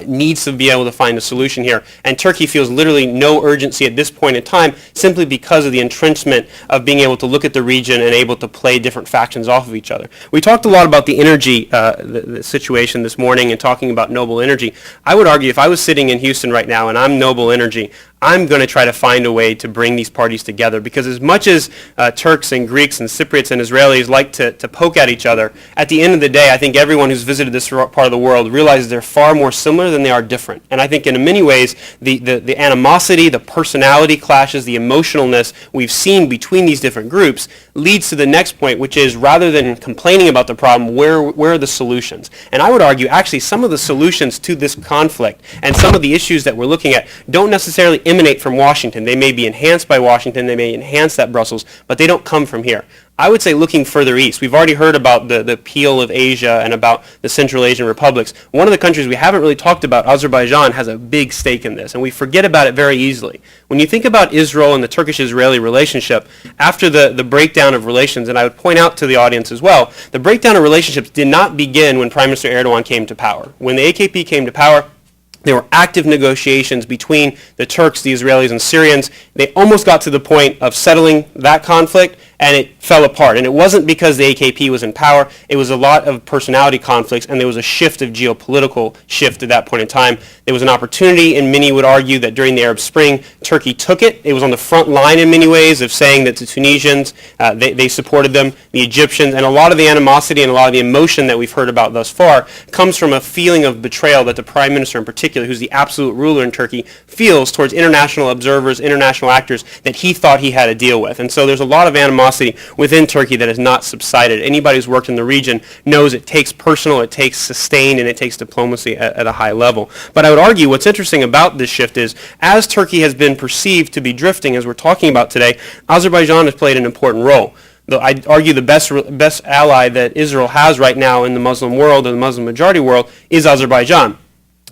needs to be able to find a solution here. And Turkey feels literally no urgency at this point in time simply because of the entrenchment of being able to look at the region and able to play different factions off of each other. We talked a lot about the energy the situation this morning and talking about Noble Energy. I would argue if I was sitting in Houston right now and I'm Noble Energy, I'm going to try to find a way to bring these parties together, because as much as Turks and Greeks and Cypriots and Israelis like to poke at each other, at the end of the day, I think everyone who's visited this part of the world realizes they're far more similar than they are different. And I think in many ways, the animosity, the personality clashes, the emotionalness we've seen between these different groups leads to the next point, which is rather than complaining about the problem, where are the solutions? And I would argue actually some of the solutions to this conflict and some of the issues that we're looking at don't necessarily emanate from Washington. They may be enhanced by Washington, they may enhance that Brussels, but they don't come from here. I would say looking further east. We've already heard about the appeal of Asia and about the Central Asian republics. One of the countries we haven't really talked about, Azerbaijan, has a big stake in this, and we forget about it very easily. When you think about Israel and the Turkish-Israeli relationship, after the breakdown of relations, and I would point out to the audience as well, the breakdown of relationships did not begin when Prime Minister Erdogan came to power. When the AKP came to power, there were active negotiations between the Turks, the Israelis, and Syrians. They almost got to the point of settling that conflict, and it fell apart. And it wasn't because the AKP was in power. It was a lot of personality conflicts, and there was a shift of geopolitical shift at that point in time. There was an opportunity, and many would argue that during the Arab Spring, Turkey took it. It was on the front line in many ways of saying that the Tunisians, they supported them, the Egyptians, and a lot of the animosity and a lot of the emotion that we've heard about thus far comes from a feeling of betrayal that the Prime Minister in particular, who's the absolute ruler in Turkey, feels towards international observers, international actors that he thought he had to deal with. And so there's a lot of animosity within Turkey that has not subsided. Anybody who's worked in the region knows it takes personal, it takes sustained, and it takes diplomacy at a high level. But I would argue what's interesting about this shift is, as Turkey has been perceived to be drifting, as we're talking about today, Azerbaijan has played an important role. Though I'd argue the best ally that Israel has right now in the Muslim world, or the Muslim majority world, is Azerbaijan.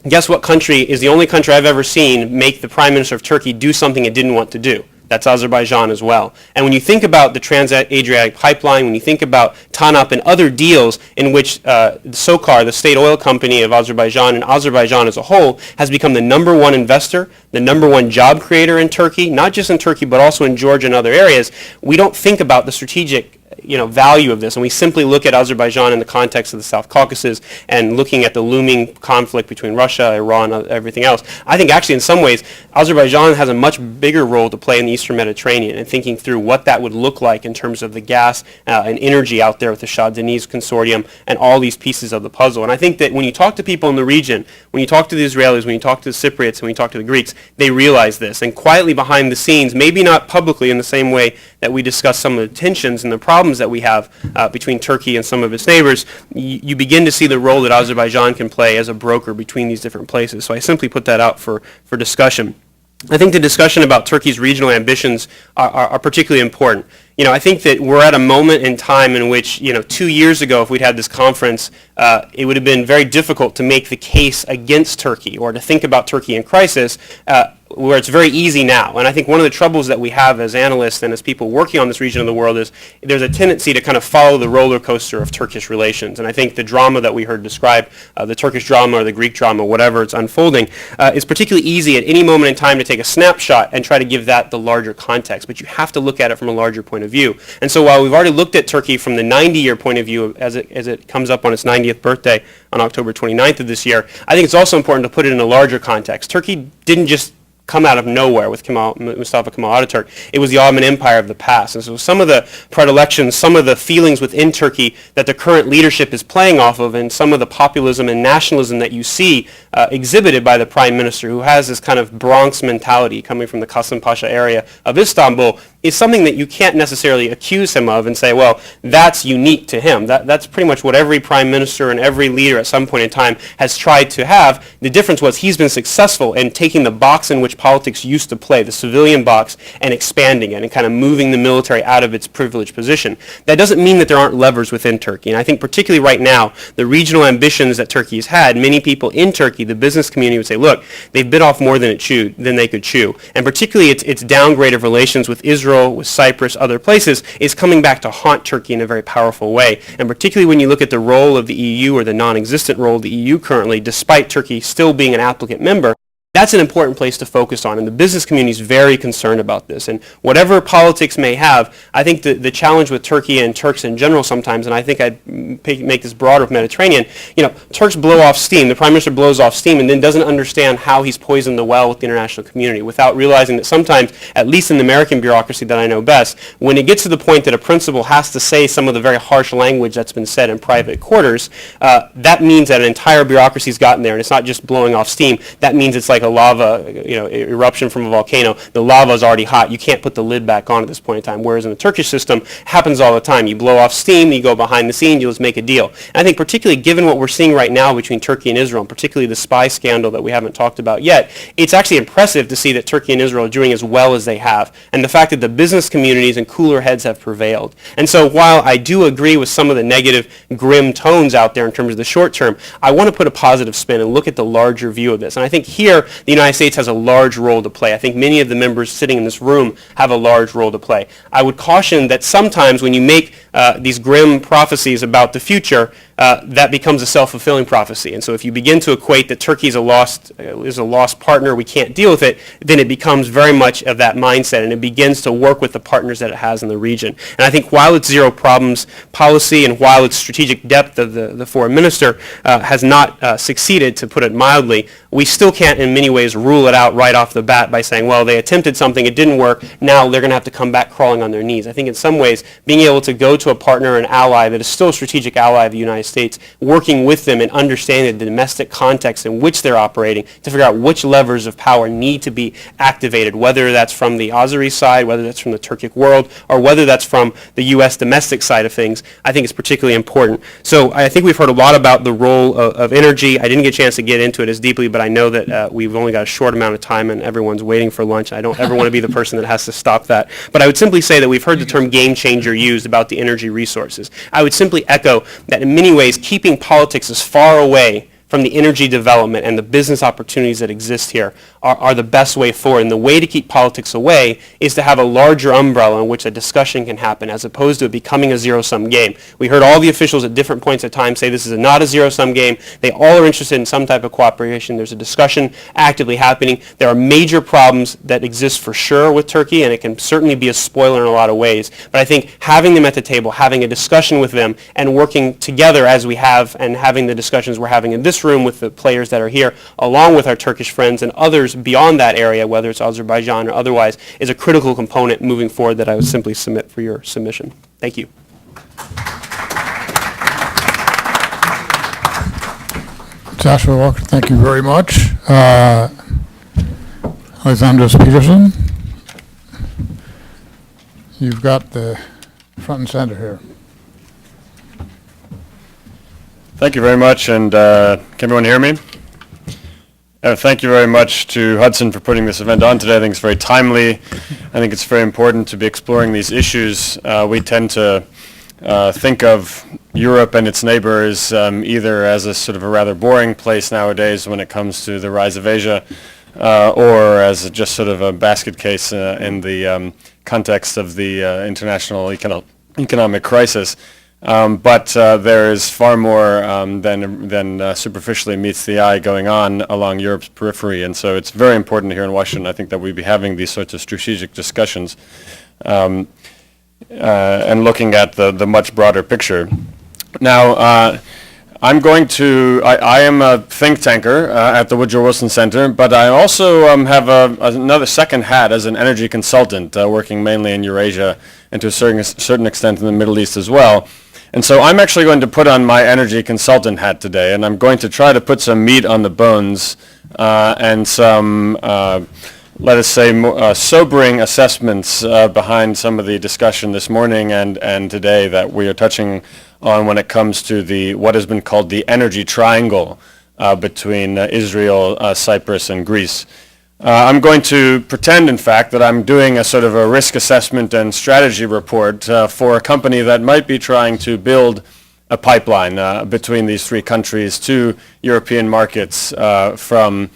Guess what country is the only country I've ever seen make the Prime Minister of Turkey do something it didn't want to do? That's Azerbaijan as well. And when you think about the Trans-Adriatic Pipeline, when you think about TANAP and other deals in which SOCAR, the state oil company of Azerbaijan, and Azerbaijan as a whole, has become the number one investor, the number one job creator in Turkey, not just in Turkey, but also in Georgia and other areas, we don't think about the strategic value of this, and we simply look at Azerbaijan in the context of the South Caucasus and looking at the looming conflict between Russia, Iran, everything else, I think actually in some ways Azerbaijan has a much bigger role to play in the Eastern Mediterranean and thinking through what that would look like in terms of the gas and energy out there with the Shah Deniz consortium and all these pieces of the puzzle. And I think that when you talk to people in the region, when you talk to the Israelis, when you talk to the Cypriots, and when you talk to the Greeks, they realize this. And quietly behind the scenes, maybe not publicly in the same way that we discuss some of the tensions and the problems that we have between Turkey and some of its neighbors, you begin to see the role that Azerbaijan can play as a broker between these different places. So I simply put that out for discussion. I think the discussion about Turkey's regional ambitions are particularly important. I think that we're at a moment in time in which, 2 years ago, if we'd had this conference, it would have been very difficult to make the case against Turkey or to think about Turkey in crisis, where it's very easy now. And I think one of the troubles that we have as analysts and as people working on this region of the world is there's a tendency to kind of follow the roller coaster of Turkish relations. And I think the drama that we heard described, the Turkish drama or the Greek drama, whatever it's unfolding, is particularly easy at any moment in time to take a snapshot and try to give that the larger context. But you have to look at it from a larger point of view. And so while we've already looked at Turkey from the 90-year point of view as it comes up on its 90th birthday on October 29th of this year, I think it's also important to put it in a larger context. Turkey didn't just come out of nowhere with Mustafa Kemal Ataturk. It was the Ottoman Empire of the past. And so some of the predilections, some of the feelings within Turkey that the current leadership is playing off of, and some of the populism and nationalism that you see exhibited by the prime minister, who has this kind of Bronx mentality coming from the Kasım Pasha area of Istanbul, is something that you can't necessarily accuse him of and say, well, that's unique to him. That's pretty much what every prime minister and every leader at some point in time has tried to have. The difference was he's been successful in taking the box in which politics used to play, the civilian box, and expanding it and kind of moving the military out of its privileged position. That doesn't mean that there aren't levers within Turkey. And I think particularly right now, the regional ambitions that Turkey has had, many people in Turkey, the business community would say, look, they've bit off more than they could chew. And particularly its downgrade of relations with Israel, with Cyprus, other places, is coming back to haunt Turkey in a very powerful way. And particularly when you look at the role of the EU, or the non-existent role of the EU currently, despite Turkey still being an applicant member, that's an important place to focus on, and the business community is very concerned about this. And whatever politics may have, I think the challenge with Turkey and Turks in general sometimes, and I think I'd make this broader with Mediterranean, Turks blow off steam, the prime minister blows off steam and then doesn't understand how he's poisoned the well with the international community, without realizing that sometimes, at least in the American bureaucracy that I know best, when it gets to the point that a principal has to say some of the very harsh language that's been said in private quarters, that means that an entire bureaucracy's gotten there, and it's not just blowing off steam. That means it's like a lava, eruption from a volcano. The lava is already hot. You can't put the lid back on at this point in time. Whereas in the Turkish system, it happens all the time. You blow off steam, you go behind the scenes, you just make a deal. And I think particularly given what we're seeing right now between Turkey and Israel, and particularly the spy scandal that we haven't talked about yet, it's actually impressive to see that Turkey and Israel are doing as well as they have, and the fact that the business communities and cooler heads have prevailed. And so while I do agree with some of the negative, grim tones out there in terms of the short term, I want to put a positive spin and look at the larger view of this. And I think here, the United States has a large role to play. I think many of the members sitting in this room have a large role to play. I would caution that sometimes when you make these grim prophecies about the future, that becomes a self-fulfilling prophecy. And so if you begin to equate that Turkey is a lost partner, we can't deal with it, then it becomes very much of that mindset, and it begins to work with the partners that it has in the region. And I think while its zero problems policy and while its strategic depth of the foreign minister has not succeeded, to put it mildly, we still can't in many ways rule it out right off the bat by saying, well, they attempted something, it didn't work, now they're going to have to come back crawling on their knees. I think in some ways, being able to go to a partner, an ally that is still a strategic ally of the United States, working with them and understanding the domestic context in which they're operating to figure out which levers of power need to be activated, whether that's from the Azeri side, whether that's from the Turkic world, or whether that's from the U.S. domestic side of things, I think is particularly important. So I think we've heard a lot about the role of energy. I didn't get a chance to get into it as deeply, but I know that we've only got a short amount of time and everyone's waiting for lunch. I don't ever want to be the person that has to stop that. But I would simply say that we've heard the term game changer used about the energy resources. I would simply echo that in many ways, keeping politics as far away from the energy development and the business opportunities that exist here are the best way forward. And the way to keep politics away is to have a larger umbrella in which a discussion can happen, as opposed to it becoming a zero-sum game. We heard all the officials at different points of time say this is not a zero-sum game. They all are interested in some type of cooperation. There's a discussion actively happening. There are major problems that exist for sure with Turkey, and it can certainly be a spoiler in a lot of ways. But I think having them at the table, having a discussion with them, and working together as we have, and having the discussions we're having in this room with the players that are here, along with our Turkish friends and others beyond that area, whether it's Azerbaijan or otherwise, is a critical component moving forward that I would simply submit for your submission. Thank you. Joshua Walker, thank you very much. Alexandros Petersen, you've got the front and center here. Thank you very much, and can everyone hear me? Thank you very much to Hudson for putting this event on today. I think it's very timely. I think it's very important to be exploring these issues. We tend to think of Europe and its neighbors either as a sort of a rather boring place nowadays when it comes to the rise of Asia, or as just sort of a basket case in the context of the international economic crisis. But there is far more than superficially meets the eye going on along Europe's periphery, and so it's very important here in Washington, I think, that we be having these sorts of strategic discussions and looking at the much broader picture. Now, I am a think tanker at the Woodrow Wilson Center, but I also have another second hat as an energy consultant, working mainly in Eurasia and to a certain extent in the Middle East as well. And so I'm actually going to put on my energy consultant hat today, and I'm going to try to put some meat on the bones and some, let us say, sobering assessments behind some of the discussion this morning and today that we are touching on when it comes to what has been called the energy triangle between Israel, Cyprus, and Greece. I'm going to pretend, in fact, that I'm doing a sort of a risk assessment and strategy report for a company that might be trying to build a pipeline between these three countries to European markets from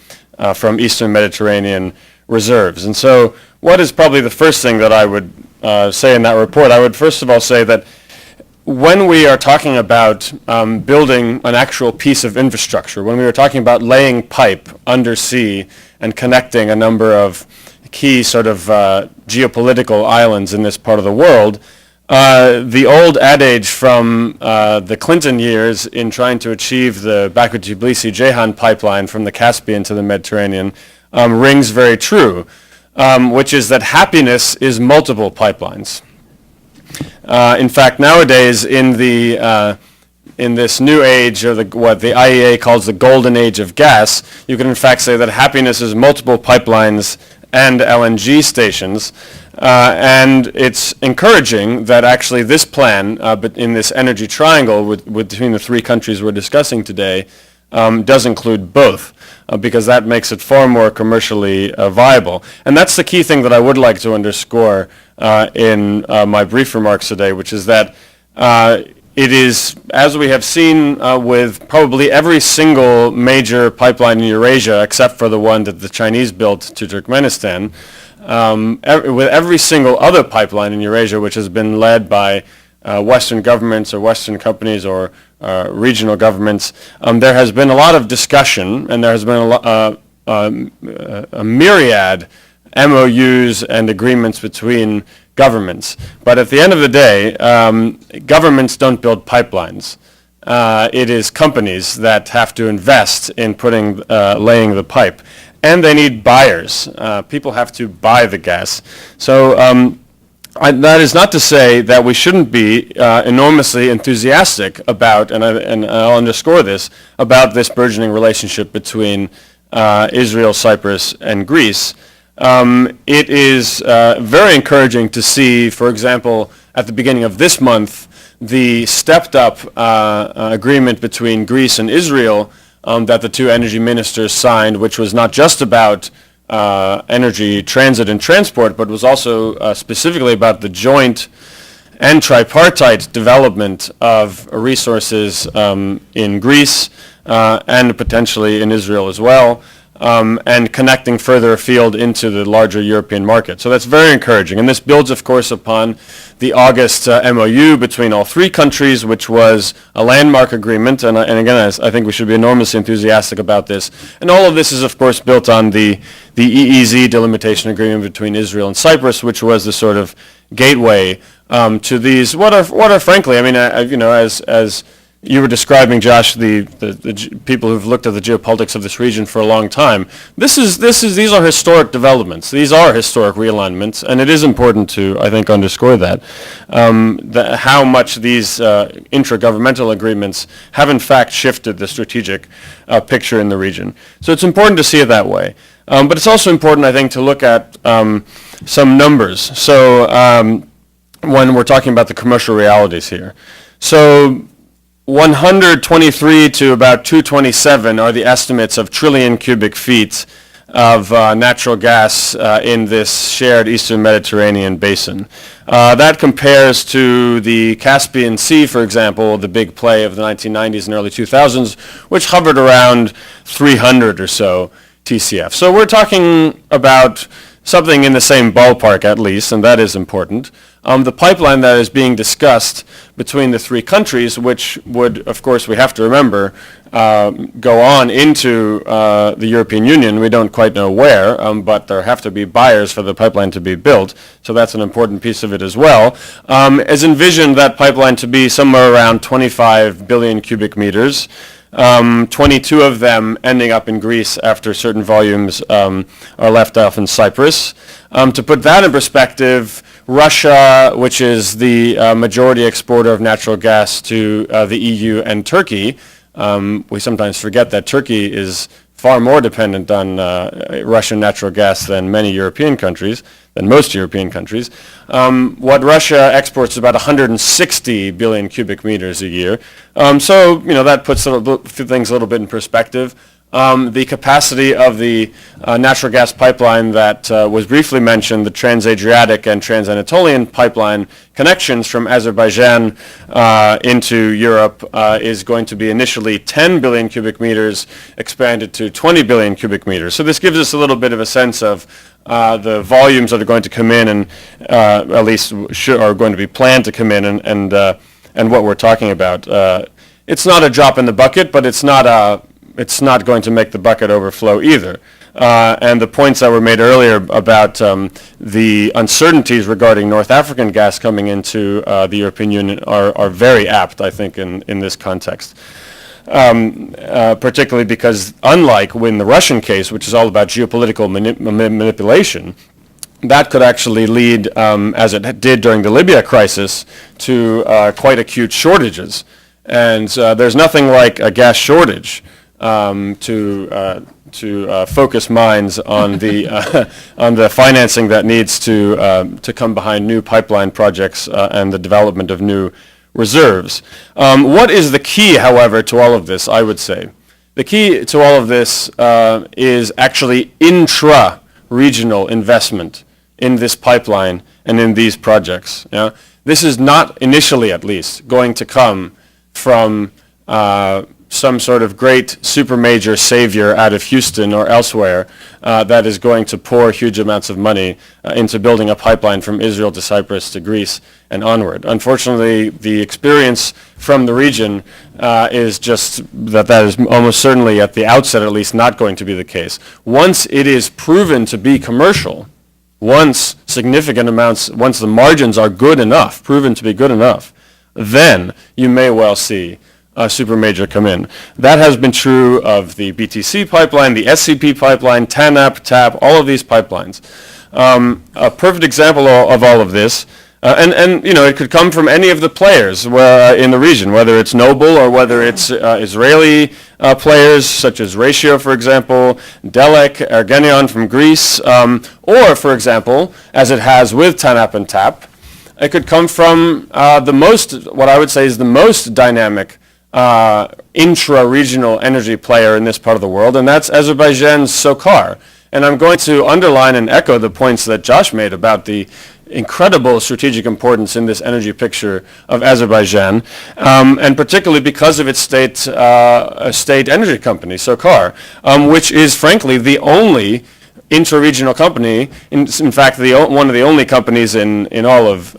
Eastern Mediterranean reserves. And so what is probably the first thing that I would say in that report? I would first of all say that when we are talking about building an actual piece of infrastructure, when we are talking about laying pipe undersea and connecting a number of key sort of geopolitical islands in this part of the world, the old adage from the Clinton years in trying to achieve the Baku-Tbilisi-Ceyhan pipeline from the Caspian to the Mediterranean rings very true, which is that happiness is multiple pipelines. In fact, nowadays, in this new age, or what the IEA calls the golden age of gas, you can in fact say that happiness is multiple pipelines and LNG stations. And it's encouraging that actually this plan, but in this energy triangle between the three countries we're discussing today, does include both, because that makes it far more commercially viable. And that's the key thing that I would like to underscore in my brief remarks today, which is that it is, as we have seen with probably every single major pipeline in Eurasia, except for the one that the Chinese built to Turkmenistan, with every single other pipeline in Eurasia which has been led by Western governments or Western companies or regional governments, there has been a lot of discussion, and there has been a myriad MOUs and agreements between governments. But at the end of the day, governments don't build pipelines. It is companies that have to invest in laying the pipe. And they need buyers. People have to buy the gas. So that is not to say that we shouldn't be enormously enthusiastic about, and I'll underscore this, about this burgeoning relationship between Israel, Cyprus, and Greece. It is very encouraging to see, for example, at the beginning of this month, the stepped-up agreement between Greece and Israel that the two energy ministers signed, which was not just about energy transit and transport, but was also specifically about the joint and tripartite development of resources in Greece and potentially in Israel as well. and connecting further afield into the larger European market. So that's very encouraging. And this builds, of course, upon the August MOU between all three countries, which was a landmark agreement. And again, I think we should be enormously enthusiastic about this. And all of this is, of course, built on the EEZ delimitation agreement between Israel and Cyprus, which was the sort of gateway to these, what are frankly, I mean, as you were describing, Josh, the people who've looked at the geopolitics of this region for a long time. These are historic developments. These are historic realignments, and it is important to, I think, underscore that, how much these intragovernmental agreements have in fact shifted the strategic picture in the region. So it's important to see it that way. But it's also important, I think, to look at some numbers. So when we're talking about the commercial realities here. So 123 to about 227 are the estimates of trillion cubic feet of natural gas in this shared Eastern Mediterranean basin. That compares to the Caspian Sea, for example, the big play of the 1990s and early 2000s, which hovered around 300 or so TCF. So we're talking about something in the same ballpark at least, and that is important. The pipeline that is being discussed between the three countries, which would, of course, we have to remember, go on into the European Union. We don't quite know where, but there have to be buyers for the pipeline to be built, so that's an important piece of it as well. Is envisioned that pipeline to be somewhere around 25 billion cubic meters. 22 of them ending up in Greece after certain volumes are left off in Cyprus. To put that in perspective, Russia, which is the majority exporter of natural gas to the EU and Turkey, we sometimes forget that Turkey is far more dependent on Russian natural gas than many European countries, than most European countries. What Russia exports is about 160 billion cubic meters a year. So, that puts things a little bit in perspective. The capacity of the natural gas pipeline that was briefly mentioned, the Trans-Adriatic and Trans-Anatolian pipeline connections from Azerbaijan into Europe is going to be initially 10 billion cubic meters, expanded to 20 billion cubic meters. So this gives us a little bit of a sense of the volumes that are going to come in and at least are going to be planned to come in and what we're talking about. It's not a drop in the bucket, but it's not going to make the bucket overflow either. And the points that were made earlier about the uncertainties regarding North African gas coming into the European Union are very apt, I think, in this context. Particularly because unlike in the Russian case, which is all about geopolitical manipulation, that could actually lead, as it did during the Libya crisis, to quite acute shortages. And there's nothing like a gas shortage to focus minds on the financing that needs to come behind new pipeline projects and the development of new reserves. What is the key, however, to all of this, I would say? The key to all of this is actually intra-regional investment in this pipeline and in these projects. This is not initially, at least, going to come from some sort of great super major savior out of Houston or elsewhere that is going to pour huge amounts of money into building a pipeline from Israel to Cyprus to Greece and onward. Unfortunately, the experience from the region is just that is almost certainly at the outset at least not going to be the case. Once it is proven to be commercial, once the margins are good enough, proven to be good enough, then you may well see a super major come in. That has been true of the BTC pipeline, the SCP pipeline, TANAP, TAP, all of these pipelines. A perfect example of all of this, and it could come from any of the players in the region, whether it's Noble or whether it's Israeli players such as Ratio, for example, Delek, Ergenion from Greece, or, for example, as it has with TANAP and TAP, it could come from what I would say is the most dynamic intra-regional energy player in this part of the world, and that's Azerbaijan's SOCAR. And I'm going to underline and echo the points that Josh made about the incredible strategic importance in this energy picture of Azerbaijan, and particularly because of its state energy company, SOCAR, which is frankly the only inter-regional company, in fact, one of the only companies in all of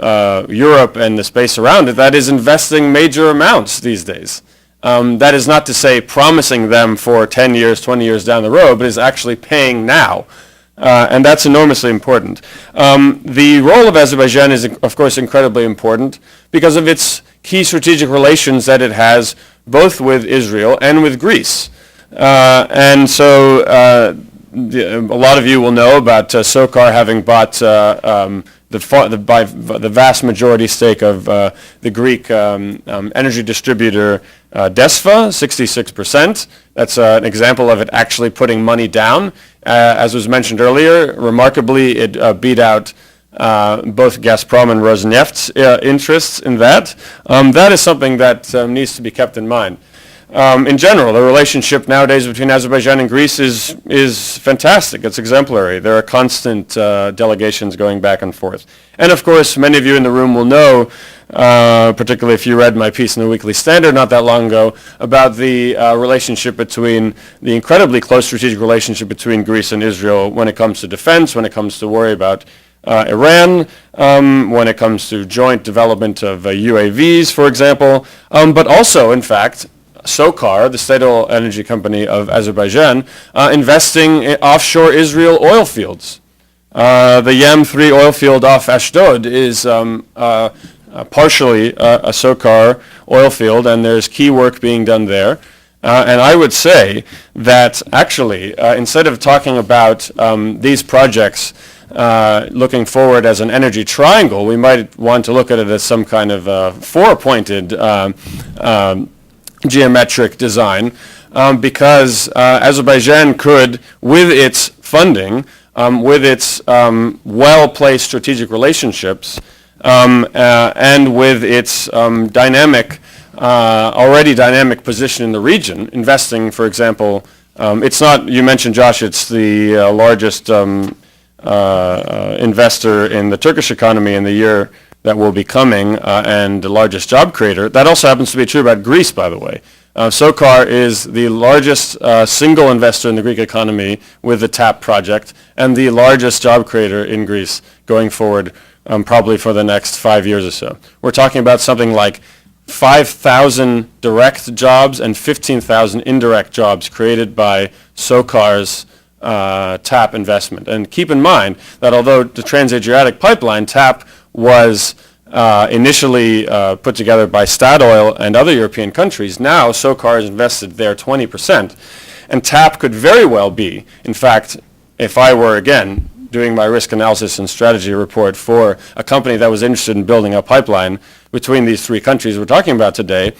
Europe and the space around it that is investing major amounts these days. That is not to say promising them for 10 years, 20 years down the road, but is actually paying now. And that's enormously important. The role of Azerbaijan is, of course, incredibly important because of its key strategic relations that it has both with Israel and with Greece. And so a lot of you will know about SOCAR having bought the vast majority stake of the Greek energy distributor DESFA, 66%. That's an example of it actually putting money down. As was mentioned earlier, remarkably, it beat out both Gazprom and Rosneft's interests in that. That is something that needs to be kept in mind. In general, the relationship nowadays between Azerbaijan and Greece is fantastic. It's exemplary. There are constant delegations going back and forth. And of course, many of you in the room will know, particularly if you read my piece in the Weekly Standard not that long ago, about the relationship between, the incredibly close strategic relationship between Greece and Israel when it comes to defense, when it comes to worry about Iran, when it comes to joint development of UAVs, for example, but also, in fact, SOCAR, the state-owned energy company of Azerbaijan, investing in offshore Israel oil fields. The Yam-3 oil field off Ashdod is partially a SOCAR oil field, and there's key work being done there. And I would say that actually, instead of talking about these projects looking forward as an energy triangle, we might want to look at it as some kind of four-pointed geometric design, because Azerbaijan could, with its funding, with its well-placed strategic relationships, and with its already dynamic position in the region, investing, for example, it's not, you mentioned, Josh, it's the largest investor in the Turkish economy in the year that will be coming, and the largest job creator. That also happens to be true about Greece, by the way. SOCAR is the largest single investor in the Greek economy with the TAP project, and the largest job creator in Greece going forward, probably for the next 5 years or so. We're talking about something like 5,000 direct jobs and 15,000 indirect jobs created by SOCAR's TAP investment. And keep in mind that although the Trans-Adriatic Pipeline, TAP, was initially put together by Statoil and other European countries, now SOCAR has invested there 20%. And TAP could very well be, in fact, if I were, again, doing my risk analysis and strategy report for a company that was interested in building a pipeline between these three countries we're talking about today,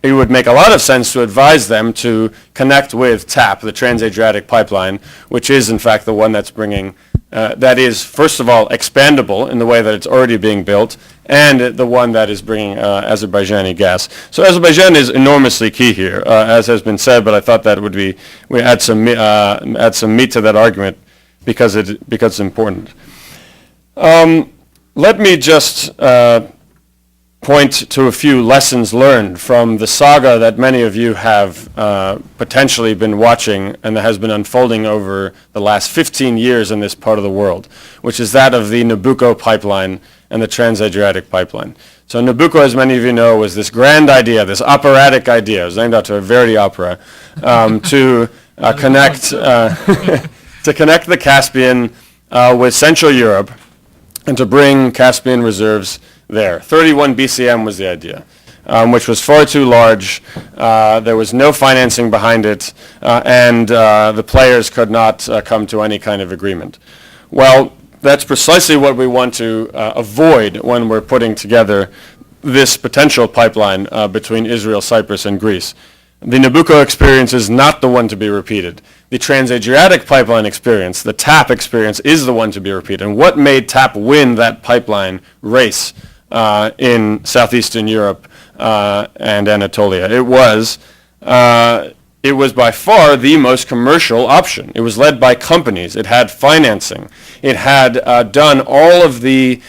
it would make a lot of sense to advise them to connect with TAP, the Trans-Adriatic Pipeline, which is, in fact, the one that's bringing that is, first of all, expandable in the way that it's already being built, and the one that is bringing Azerbaijani gas. So Azerbaijan is enormously key here, as has been said, but I thought that would be, we add some meat to that argument because it's important. Let me just point to a few lessons learned from the saga that many of you have potentially been watching and that has been unfolding over the last 15 years in this part of the world, which is that of the Nabucco pipeline and the Trans-Adriatic pipeline. So Nabucco, as many of you know, was this grand idea, this operatic idea. It was named after a Verdi opera, to connect to connect the Caspian with Central Europe and to bring Caspian reserves there. 31 BCM was the idea, which was far too large. There was no financing behind it, and the players could not come to any kind of agreement. Well, that's precisely what we want to avoid when we're putting together this potential pipeline between Israel, Cyprus, and Greece. The Nabucco experience is not the one to be repeated. The Trans-Adriatic pipeline experience, the TAP experience, is the one to be repeated. And what made TAP win that pipeline race in southeastern Europe and Anatolia? It was it was by far the most commercial option. It was led by companies. It had financing. It had done all of the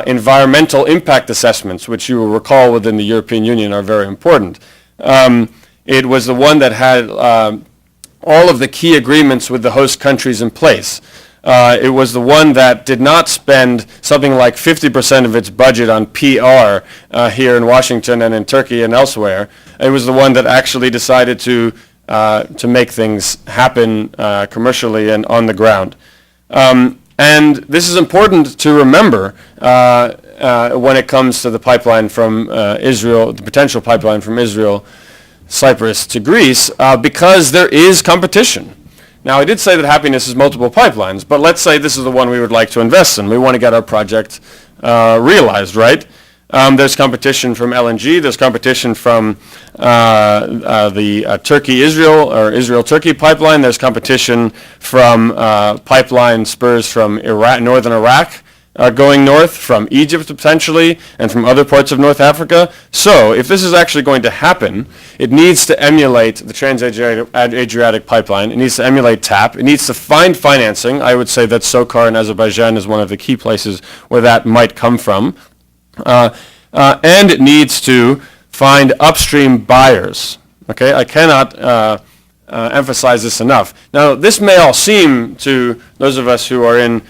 environmental impact assessments, which you will recall within the European Union are very important. It was the one that had all of the key agreements with the host countries in place. It was the one that did not spend something like 50% of its budget on PR here in Washington and in Turkey and elsewhere. It was the one that actually decided to make things happen commercially and on the ground. And this is important to remember when it comes to the pipeline from Israel, the potential pipeline from Israel, Cyprus to Greece, because there is competition. Now, I did say that happiness is multiple pipelines, but let's say this is the one we would like to invest in. We want to get our project realized, right? There's competition from LNG. There's competition from the Turkey-Israel or Israel-Turkey pipeline. There's competition from pipeline spurs from Iraq, northern Iraq, going north, from Egypt potentially, and from other parts of North Africa. So if this is actually going to happen, it needs to emulate the Trans-Adriatic pipeline. It needs to emulate TAP. It needs to find financing. I would say that SOCAR in Azerbaijan is one of the key places where that might come from. And it needs to find upstream buyers. Okay, I cannot emphasize this enough. Now, this may all seem to those of us who are in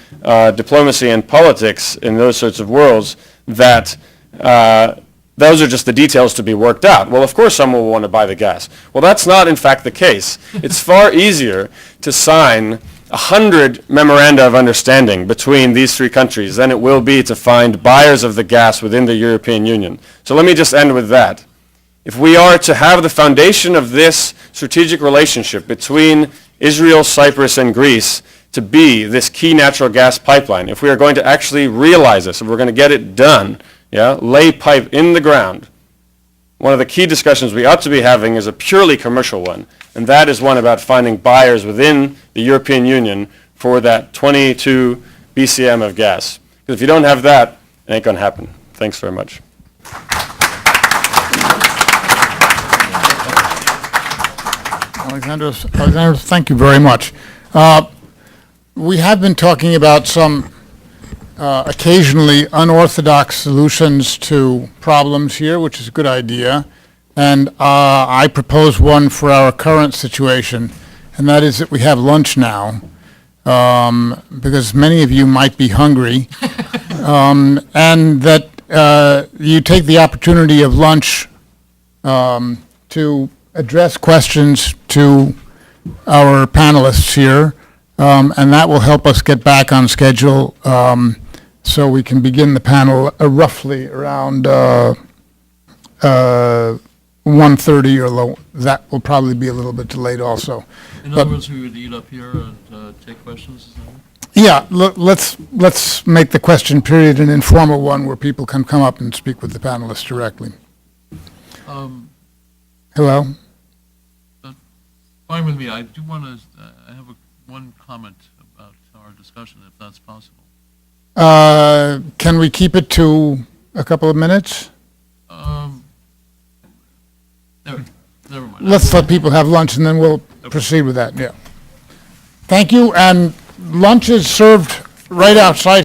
diplomacy and politics in those sorts of worlds that those are just the details to be worked out. Well, of course someone will want to buy the gas. Well, that's not in fact the case. It's far easier to sign 100 memoranda of understanding between these three countries than it will be to find buyers of the gas within the European Union. So let me just end with that. If we are to have the foundation of this strategic relationship between Israel, Cyprus, and Greece to be this key natural gas pipeline, if we are going to actually realize this, if we're going to get it done, lay pipe in the ground, one of the key discussions we ought to be having is a purely commercial one, and that is one about finding buyers within the European Union for that 22 BCM of gas. Because if you don't have that, it ain't going to happen. Thanks very much. Alexandros, thank you very much. We have been talking about some occasionally unorthodox solutions to problems here, which is a good idea. And I propose one for our current situation, and that is that we have lunch now, because many of you might be hungry, and that you take the opportunity of lunch to address questions to our panelists here, and that will help us get back on schedule so we can begin the panel roughly around 1:30 or low. That will probably be a little bit delayed also. In other words, we would eat up here and take questions, is that right? Yeah, let's make the question period an informal one where people can come up and speak with the panelists directly. Hello? Fine with me. I do want to, I have one comment about our discussion, if that's possible. Can we keep it to a couple of minutes? Never mind. Let's let people have lunch and then we'll proceed with that, yeah. Thank you, and lunch is served right outside.